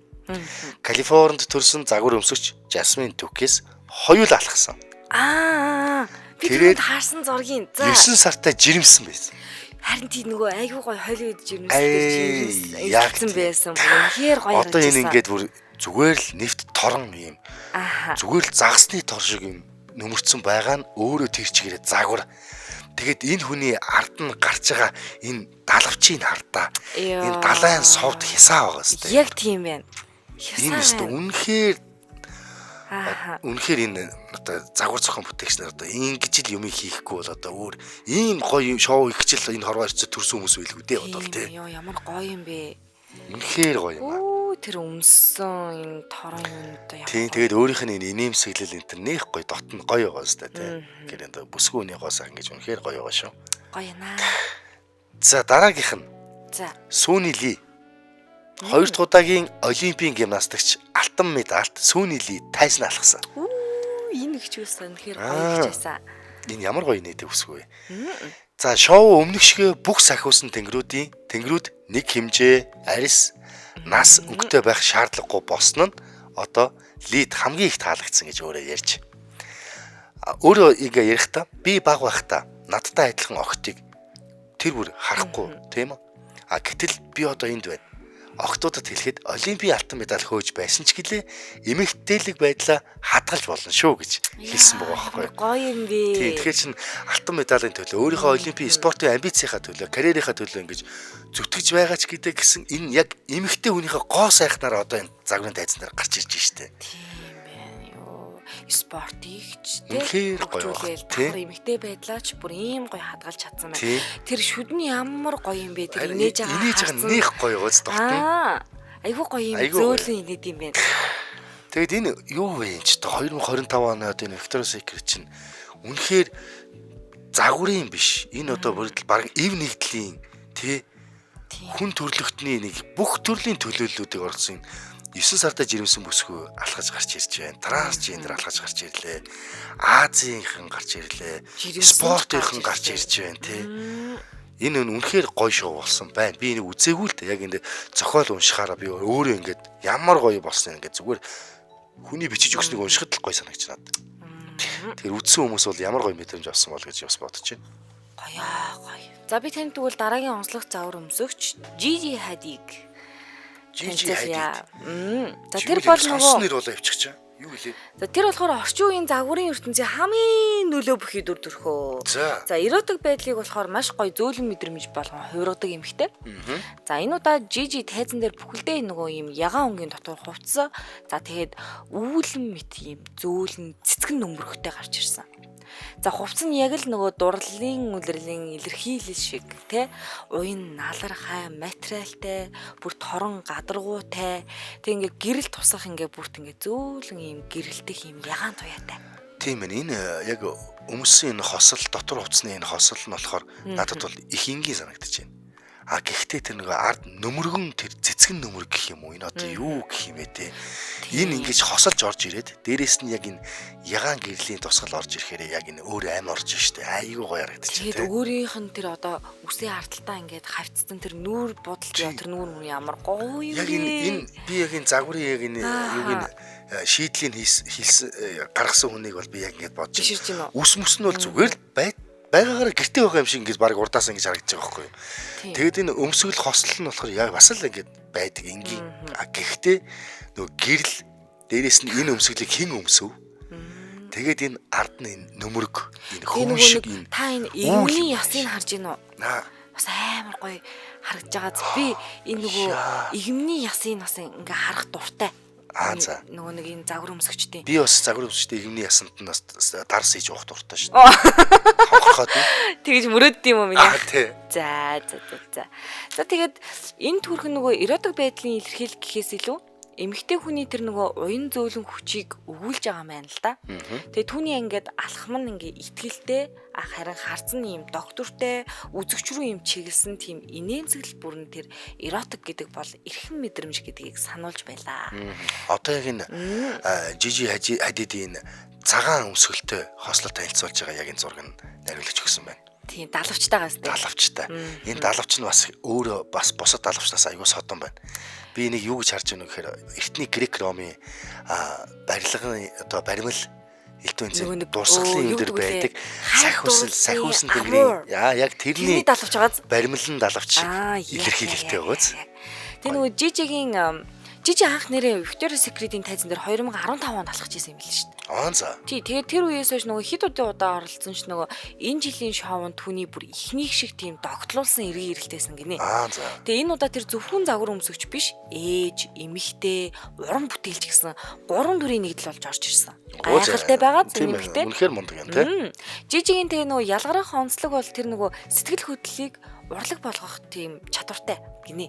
Калифорнид төрсэн загвар өмсөгч Jasmine Tukes хоёул алхсан. Би тэрийг хаарсан зургийн. За 9 сартай жирэмсэн байсан. Харин тий нөгөө айгүй гоё Холливуд жирэмстэй жирэмсэн байсан. Үнэхээр гоё харагдсан. Одоо энэ ингээд бүр зүгээр л нэвт торон юм. Зүгээр л загасны тор шиг юм нөмөрцөн байгаа нь өөрөө тэр чигээрээ загвар. Тэгэд энэ хүний ард нь гарч байгаа энэ далавчийн хардаа энэ далайн совд хисаа байгаа сте. Яг тийм байна. Энэ өстө үнэхээр энэ одоо загвар зохион бүтээгч нар одоо ингэж л юм хийхгүй бол одоо өөр ийм гоё шоу ихчил энэ хорвоо ирцээ төрсөн хүмүүс байлгүй дээ бодвол тий. Йоо ямар гоё юм бэ. Үнэхээр гоё юм аа. Тэр өмсөн энэ торон юм одоо яа. Тийм тэгээд өөрийнх нь энэ инээмсэглэл энэ нэх гоё дотн гоё байгаа сте тий. Тэгэхээр энэ бүсгүй үнийгоос ингэж үнэхээр гоё байгаа шүү. Гоё наа. За дараагийнх нь. За. Сүүний Ли. 2 дахь удаагийн олимпийн гимнастикч алтан медальт Сүүний Ли тайзан алхсан. Энэ их ч үсэн үнэхээр гоё хийжсэн. Энэ ямар гоё нээдэг үсгүй. За шоу өмнөх шигэ бүх сахиусан тэнгэрүүд нэг хэмжээ арьс нас өнгөтэй байх шаардлагагүй болсон нь одоо Лид хамгийн их таалагдсан гэж өөрөө ярьж. Өөрөө ингээ ярихдаа би баг байхдаа надтай адилхан охтыг тэр бүр харахгүй тийм үү? Гэтэл би одоо энд байна. октодод хэлэхэд олимпийн алтан медаль хөөж байсан ч гэлээ эмэгтэйлэг байдлаа хадгалж болно шүү гэж хэлсэн байгаа байхгүй. Гоё юм бэ. Тийм тэгэхээр чин алтан медалийн төлөө өөрийнхөө олимпийн спортын амбицийнхаа төлөө карьерийнхаа төлөө ингэж зүтгэж байгаа ч гэдэг гэсэн энэ яг эмэгтэй хүнийхээ гоо сайхнаар одоо энэ загварын тайзан дээр гарч ирж штэ. Тийм байна ёо. Спортигч үнэхээр гоё байна. Давхар эмэгтэй байдлаач бүр ийм гоё хадгалж чадсан байна. Тэр шүдэн ямар гоё юм бэ. Тэр инээж байгаа нэх гоё гоц тогтно. Айгуу гоё юм зөөлөн инээд юм байна. Тэгэд энэ юу вэ энэ ч 2025 оны одоо энэ Victoria's Secret чинь үнэхээр загварын биш. Энэ одоо бүрдэл баг эв нэгдлийн тий хүн төрлөختний нэг бүх төрлийн төлөөллүүдийг орсон 9 сартаа жирэмсэн бүсгүй алхаж гарч ирж байна. Трансгендер алхаж гарч ирлээ. Азийнхан гарч ирлээ. Спортынхан гарч ирж байна тий. Энэ үнэхээр гоё шоу болсон байна. Би энийг үзээгүй л дээ. Яг энэ зохиол уншихаараа би өөрөө ингээд ямар гоё болсон ингээд зүгээр хүний бичиж өгснийг уншихад л гоё санагч надад. Тэгэхээр үзсэн хүмүүс бол ямар гоё мэдрэмж авсан бол гэж бас бодож байна. Гоё. За би танд тэгвэл дараагийн онцлог завар өмсөгч Gigi Hadid. Gigi Hadid. За тэр бол нөгөө нэр болоо явчих чаа. Юу гэлээ? За тэр болохоор орчин үеийн загварын ертөнцийн хамгийн нөлөө бүхий дүр төрхөө. За эротик байдлыг болохоор маш гоё зөөлөн мэдрэмж болгон хувиргадаг эмэгтэй. За энэ удаа Gigi тайзан дээр бүхэлдээ нөгөө юм ягаан өнгийн дотор хувцсан. За тэгээд үүлэн мэт юм зөөлөн цэцгэн нөмрөхтэй гарч ирсэн. За хувцас нь яг л нөгөө дурлалын үлрэлийн илэрхийлэл шиг тий уян налархай материалтай бүр торон гадаргуутай тэг ингээ гэрэл тусах ингээ бүрт ингээ зөөлөн юм гэрэлтэх юм ягаан туяатай. Тийм ээ энэ яг өмсөн энэ хосол дотор хувцсны энэ хосол нь болохоор надад бол их энгийн санагдаж байна. А гэхдээ тэр нөгөө ард нөмөргөн тэр цэцгэн нөмөрг гэх юм уу энэ одоо юу гэх юм бэ те. Энэ ингэж хосолж орж ирээд дээрэс нь яг энэ ягаан гэрлийн тусгал орж ирэхээр яг энэ өөр аим орж штэ. Айгуу гоё харагдчих. Тэгээд өөрийнх нь тэр одоо үсээ ардталтаа ингээд хавцсан тэр нүүр будалж тэр нүүр мөр ямар гоё юм бэ. Яг энэ би яг энэ загварын яг энэ юуг нь шийдлийн хийсэн гаргасан хүнийг бол би яг ингэж бодож байна. Үс мүс нь бол зүгээр л байгаагаар гэртээ байгаа юм шиг ингэж баг урдаас ингэж харагдаж байгаа байхгүй юу. Тэгэд энэ өмсгөл хослол нь болохоор яг бас л ингэж байдаг энгийн. Гэхдээ нөгөө гэрэл дээрэс нь энэ өмсгөлийг хэн өмсөв? Тэгээд энэ ард нь энэ нөмөрг энэ хөвөн шиг энэ та энэ игний ясыг харж гинөө. Бас амар гоё харагдж байгааз би энэ нөгөө игний ясыг бас ингээ харах дуртай. За нөгөө нэг энэ загвар өмсгчтэй. Би бас загвар өмсгчтэй игний ясанд нь бас дарс хийж уух дуртай шүү дээ. Хонхоход тэгэж мөрөөдд юм уу миний? За. За тэгээд энэ төрх нөгөө эротик байдлын илэрхийлэл гэхээс илүү эмэгтэй хүний тэр нөгөө уян зөөлөн хүчийг өгүүлж байгаа юм байна л да. Тэгээ түүний ингээд алхам нь ингээ итгэлтэй харин харцсан юм доктортой үзэгч рүү юм чиглэсэн тийм инээмсэглэл бүрэн тэр эротик гэдэг бол эрхэм мэдрэмж гэдгийг сануулж байлаа. Одоо яг энэ Gigi Hadid-ийн цагаан өмсгөлтэй хослол танилцуулж байгаа яг энэ зураг нь нариулагч өгсөн байна. Тийм далавчтайгаас тийм. Далавчтай. Энэ далавч нь бас өөрөө бас бусад далавчнаас аюул содон байна. Би энийг юу гэж харж байна гэхээр эртний грек ромын барилгын одоо баримл элдвэнцэн дурсгалын юм дээр байдаг сахиусан тэнгэрийн яг тэрний далавч байгааз баримлан далавч илэрхийлэлтэй байгааз. Тэгээ нөгөө Gigi анх нэрээ Victoria's Secret-ийн тайзан дээр 2015 онд алхаж ирсэн юм л шүү дээ. За. Тэгээд тэр үеэс хойш нөгөө хэд удаа оролцсон ч нөгөө энэ жилийн шоунд түүний бүр ихнийг шиг тийм догтлуулсан эргээ ирэлтээсэн гинэ. За. Тэгээ энэ удаа тэр зөвхөн загвар өмсөгч биш, ээж, эмэгтэй, уран бүтээлч гэсэн 3 төрлийн нэгдэл болж орж ирсэн. Гайхалтай байгаа эмэгтэй. Үнэхээр мундаг юм тий. Gigi-ийн тэгээ нөгөө ялгарах онцлог бол тэр нөгөө сэтгэл хөдлөлийг урлаг болгох тийм чадвартай гинэ.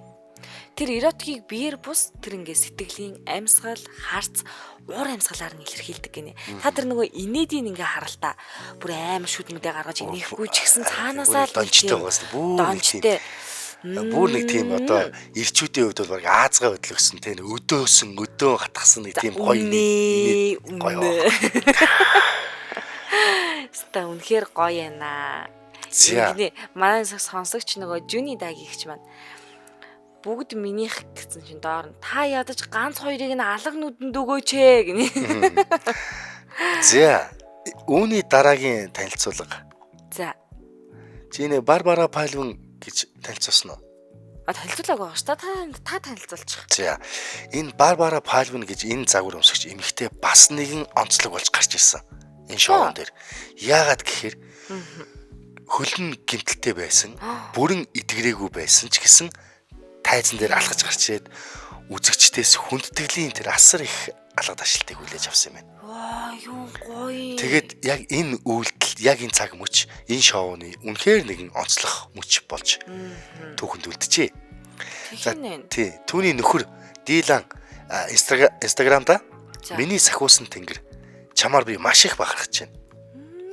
Тэр эротикийг биеэр бус тэр ингээ сэтгэлийн амьсгал, харц, уур амьсгалаар нь илэрхийлдэг гинэ. Та тэр нөгөө инээдийн ингээ харалтаа бүр аим шүдмэдээ гаргаж инехгүй ч гэсэн цаанаасаа л дончтой байгаас бүр нэг тийм одоо ирчүүдийн хувьд бол баг Аазгаа хөдлөсөн тийм өдөө хатгсан нэг тийм гоё гоё. Ста үнэхээр гоё яана. Манай сонсогч нөгөө Жуни Дагигч маань бүгд минийх гэсэн чинь доор нь та ядаж ганц хоёрыг нь алга нүдэнд өгөөч ээ гинэ. За үүний дараагийн танилцуулга. За. Чи нэ Барбара Пальвин гэж танилцуулсан уу? Танилцуулаагүй байгаа шүү дээ. Та танилцуулчих. За энэ Барбара Пальвин гэж энэ загвар өмсгч эмэгтэй бас нэгэн онцлог болж гарч ирсэн. Энэ шоун дээр. Яагаад гэхээр хөлн гимтэлтэй байсан, бүрэн идэгрээгүй байсан ч гэсэн тайзан дээр алхаж гарч ирээд үзэгчдээс хүндэтгэлийн тэр асар их алга ташлтыг хүлээж авсан юм байна. Ваа, юу гоё. Тэгээд яг энэ үйлдэл, яг энэ цаг мөч, энэ шоуны үнэхээр нэгэн онцлог мөч болж түүхэнд үлджээ. Тий, түүний нөхөр Дилан Инстаграмда миний сахиусан тэнгэр чамаар би маш их бахархаж байна.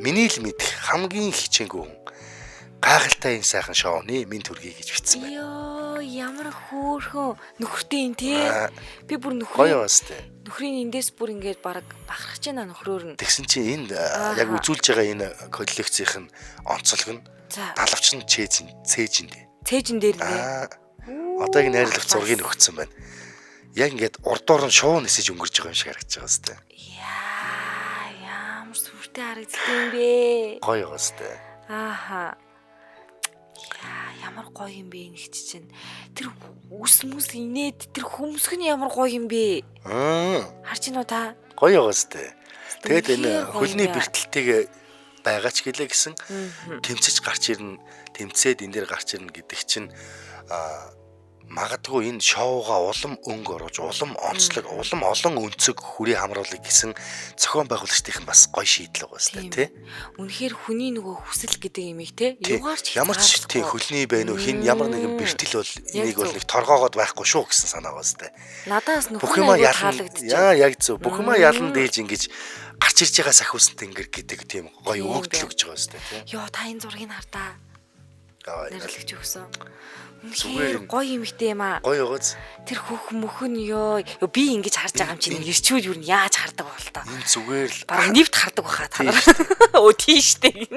Миний л мэдэх хамгийн хичээнгүй хүн. Гайхалтай энэ сайхан шоуны минь төргий гэж бичсэн байна. Йоо, ямар хөөрхөн нөхөртэй юм тий. Би бүр гоё бастай. Нөхрийн эндээс бүр ингээд баг бахархаж байна нөхрөөр нь. Тэгсэн чинь энд яг үзүүлж байгаа энэ коллекцийн онцлог нь далавч нь цээжиндээ. Цээжин дээр нэ. Одоо ингэ найрлах зургийг өгсөн байна. Яг ингээд урдуур нь шуун нисэж өнгөрж байгаа юм шиг харагдаж байгаа сте. Яа, ямар сүртэй харагддаг юм бэ? Гоё бастай. Ааха. Ямар гоё юм бэ нэг чинь. Тэр үс мүс инээд тэр хөмсг нь ямар гоё юм бэ? Харж гинөө та? Гоё бастай. Тэгэд энэ хөлний бэртэлтэйг байгаа ч гэлээ гэсэн тэмцэж гарч ирнэ, тэмцээд энэ дээр гарч ирнэ гэдэг чинь магадгүй энэ шоуга улам өнгө оруулж, улам онцлог, улам олон өнцөг хүрээ хамруулах гэсэн зохион байгуулагчдын бас гоё шийдэл байгаа сте тий. Үнэхээр хүний нөгөө хүсэл гэдэг юм их тий. Юугаарч ямар ч тий хөлний байна уу, хин ямар нэгэн бэртэл бол энийг бол нэг торгоогоод байхгүй шүү гэсэн санаа байгаа сте. Надаас нөхөр таалагдчих. Яа, яг зөв. Бүх юм ялан дээж ингэж гарч ирж байгаа сахиусан тэнгэр гэдэг тийм гоё өгдөл өгж байгаа сте тий. Йоо, та энэ зургийг хартаа. Нэрлэгч өгсөн. Зүгээр гоё юм ихтэй юм аа. Гоё гоц. Тэр хөх мөхөн ёо би ингэж харж байгаа юм чинь ирчүүд юу яаж хардаг бол та. Энэ зүгээр л баг нэвт хардаг баха та. Өө тийштэй.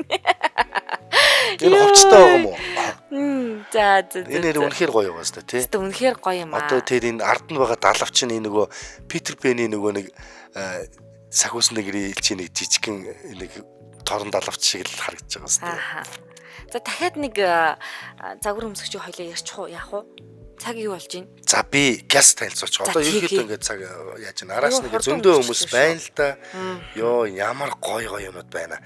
Энэ хувцтай байгаа юм уу? За. Энэ үнэхээр гоё гоц та тий. Үнэхээр гоё юм аа. Одоо тэр энэ ард нь байгаа далавч энэ нөгөө Питер Пэний нөгөө нэг сахиусан нэгрийн элчийн нэг жижигхэн нэг торон далавч шиг л харагдаж байгаа сте. За дахиад нэг загвар өмсгч хоёлаа ярьчих уу яах вэ? Цаг юу болж байна? За би газ танилцуулчих. Одоо ерөөхдөө ингээд цаг яаж байна? Араас нэг зөндөө хүмүүс байна л да. Йоо ямар гоё юмуд байна.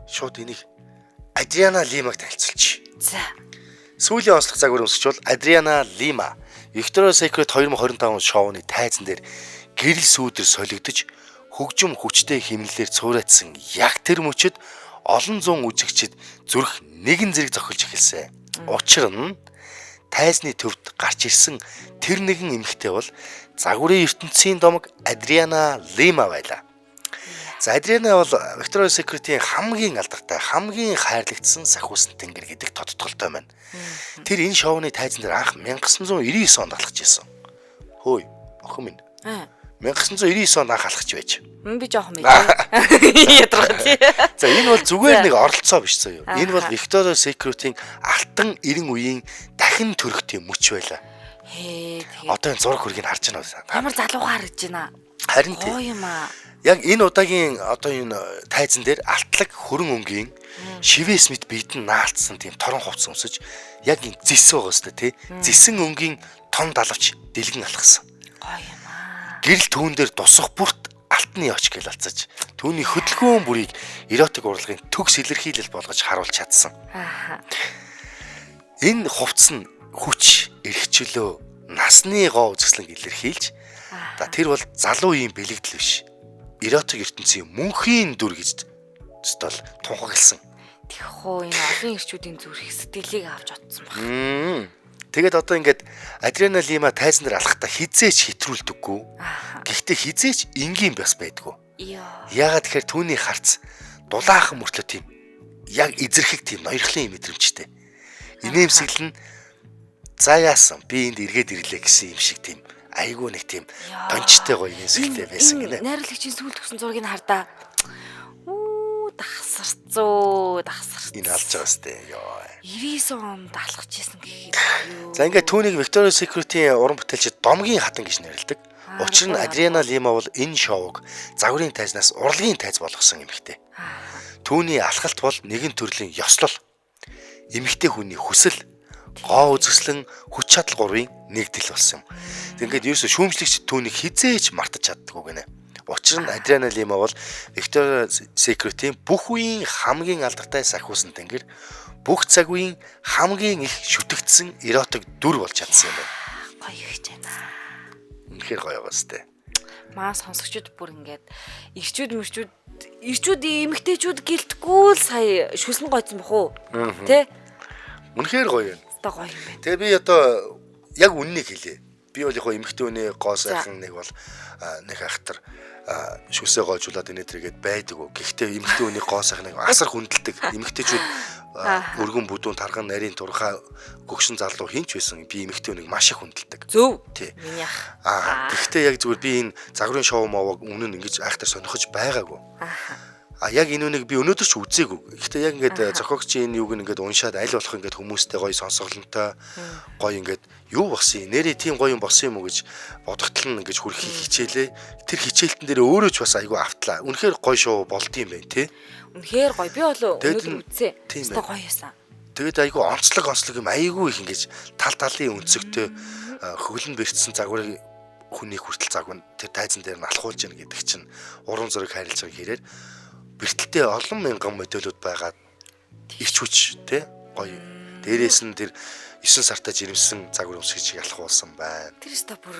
Шууд энийг Адриана Лимаг танилцуулчих. За. Сүүлийн онцлог загвар өмсгч бол Адриана Лима. Victoria's Secret 2025 шоуны тайзан дээр гэрэл сүүдэр солигдож хөгжим хүчтэй химнэлээр цуураадсан яг тэр мөчөд олон зуун үзэгчид зүрх нэгэн зэрэг зохилж эхэлсэн. Учир нь тайзны төвд гарч ирсэн тэр нэгэн эмэгтэй бол загварын ертөнцийн домог Адриана Лима байлаа. За Адриана бол Victoria's Secret-ийн хамгийн алдартай, хамгийн хайрлагдсан сахиусан тэнгэр гэдэг тодтголтой байна. Тэр энэ шоуны тайзан дээр анх 1999 онд алхаж ирсэн. Хөөе, охин минь. 1999 онд анх алхаж байж. Би жоохон мэй. Ядрах тий. За энэ бол зүгээр нэг оролцоо биш заяа. Энэ бол Victoria's Secret-ийн алтан 90 үеийн дахин төрөгтэй мөч байлаа. Одоо энэ зураг хүргийг харж байна уу? Ямар залуугаар харж байна. Харин тий. Гоё юм аа. Яг энэ удаагийн одоо энэ тайзан дээр алтлаг хөрөн өнгийн шивээс мэт биетэн наалтсан тийм торон хувцас өмсөж яг энэ зис байгаа сте тий. Зисэн өнгийн том далавч дэлгэн алхсан. Гоё юм аа. Гэрэл түүн дээр дусах бүрт алтны оч гэл алцаж түүний хөдөлгөөн бүрийг эротик урлагийн төгс илэрхийлэл болгож харуулж чадсан. Энэ хувцас нь хүч, эрхчлөө, насны гоо үзэсгэлэн илэрхийлж тэр бол залуу юм бэлэгдэл биш. Эротик ертөнцийн мөнхийн дүр гэж зөвхөн тунхагласан. Тэхөө энэ олон ирчүүдийн зүрх сэтгэлийг авч утсан баг. Тэгээд одоо ингээд Адриана Лима тайзан дээр алхахдаа хизээч хэтрүүлдэггүй. Гэхдээ хизээч энгийн бас байдгүй. Яагаад тэгэхээр түүний харц дулаахан мөртлөө тийм яг эзэрхэг тийм ноёрхлын мэдрэмжтэй. Инээмсэглэл нь за яасан би энд эргээд ирлээ гэсэн юм шиг тийм айгүй нэг тийм дончтой гоё инээмсэглэлтэй байсан гинэ. Найруулагчийн сүүлд өгсөн зургийг хардаа. Дахсарцсан. Энэ алж байгаа сте. Йоо. 99 онд алхаж исэн гэхэд юу. За ингээд түүнийг Victoria's Secret-ийн уран бүтээлчид домгийн хатан гэж нэрлэдэг. Учир нь Адриана Лима бол энэ шоуг загварын тайзнаас урлагийн тайз болгосон эмэгтэй. Түүний алхалт бол нэгэн төрлийн ёслол. Эмэгтэй хүний хүсэл, Гоо үзэсгэлэн хүч чадал 3-ын нэгдэл болсон юм. Тэгээд ерөөсө шүүмжлэгч түүнийг хизээж мартаж чаддаггүй гинэ. Учир нь Адриана Лима бол Victoria's Secret-ийн бүх үеийн хамгийн алдартай сахиусан тэнгэр, бүх цаг үеийн хамгийн их шүтэгдсэн эротик дүр болж чадсан юм байна. Гоё их ч байна. Үнэхээр гоё байгаас тээ. Маа сонсогчд бүр ингээд ирчүүд эмэгтэйчүүд гэлтггүй л сая шүлсэн гойцсон бах уу? Тэ? Үнэхээр гоё юм. Тэ гоё юм байна. Тэгээ би одоо яг үннийг хэлье. Би бол яг эмэгтэй хүний гоо сайхан нэг бол нэг ахтар шүсээ гоожуулаад инээдрэгээд байдаг. Гэхдээ эмэгтэй хүний гоо сайхан нэг асар хүндэлдэг. Эмэгтэйчүүд өргөн бүдүүн тарган нарийн турхаа гөгшин залуу хинч байсан. Би эмэгтэй хүнийг маш их хүндэлдэг. Зөв. Тий. Миний ах. Гэхдээ яг зүгээр би энэ загварын шоу мовог үнэн ингэж айхтар сонирхож байгаагүй. Яг энэ үнийг би өнөөдөр ч үзээгүй. Гэхдээ яг ингээд зохиогчийн энэ юуг ингээд уншаад аль болох ингээд хүмүүстэй гоё сонсголонтой гоё ингээд юу болсон юм нэрээ тийм гоё юм болсон юм уу гэж бодогтол нь ингээд хүрхийг хичээлээ. Тэр хичээлтэн дээр өөрөө ч бас айгүй автлаа. Үнэхээр гоё шоу болдсон юм байна тий. Үнэхээр гоё. Би бол өнөөдөр үзээ. Тэ гоё яасан. Тэгээд айгүй онцлог юм айгүй их ингээд тал талын өнцөгтэй хөвлөн бэрчсэн загварын хүний хүртэл загвар тэр тайзан дээр нь алхуулж яана гэдэг чинь уран зураг харилж байгаа хэрээр бэртэлтэй олон мянган модулууд байгаа ирч хүч тий гоё. Дээрээс нь тэр 9 сартаа жирэмсэн загвар өмсгөж ялахуулсан байна. Тэр өстө бүр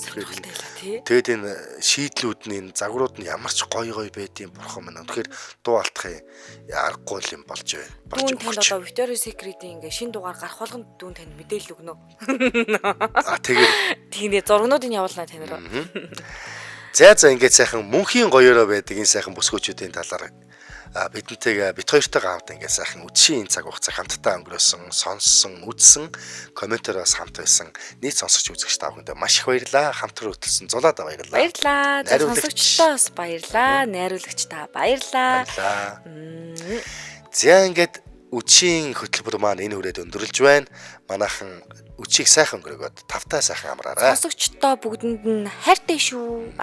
сонирхолтой байлаа тий. Тэгээд энэ шийдлүүд нь энэ загварууд нь ямар ч гоё байдığım бурхан минь. Тэгэхээр дуу алтахын аргагүй юм болж байна. Дүүн танд одоо Victoria's Secret-ийн ингээ шин дугаар гарах болгонд дүүн танд мэдээлэл өгнө. Тэгээд тийм зургнуудыг явуулнаа тань руу. За ингээд сайхан мөнхийн гоёороо байдаг энэ сайхан бүсгүүчүүдийн талаар бидэнтэйгээ бит хоёртойгоо хамт ингээд сайхан үдшийн цаг хугацаа хамтдаа өнгөрөөсөн, сонссон, үзсэн, комментароос хамт байсан нийт сонсогч үзэгч та бүхэндээ маш их баярлалаа. Хамтран хөтлсөн зулаад баярлалаа. Баярлалаа. Сонсогчдоос баярлалаа. Найруулагчдаа баярлалаа. За ингээд үдшийн хөтөлбөр маань энэ үрээд өндөрлөж байна. Манайхан үдшийг сайхан өнгөрөөгөөд тавтай сайхан амраарай. Сонсогчдоо бүгдэнд нь хайртай шүү.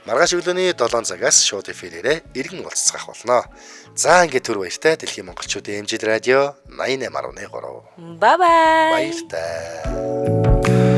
Маргааш өглөөний 7 цагаас шууд эфирээрээ иргэн уулзцах болно. За ингээд түр баяртай Дэлхийн монголчуудын эмжил радио 88.3. Bye bye. Баяртай.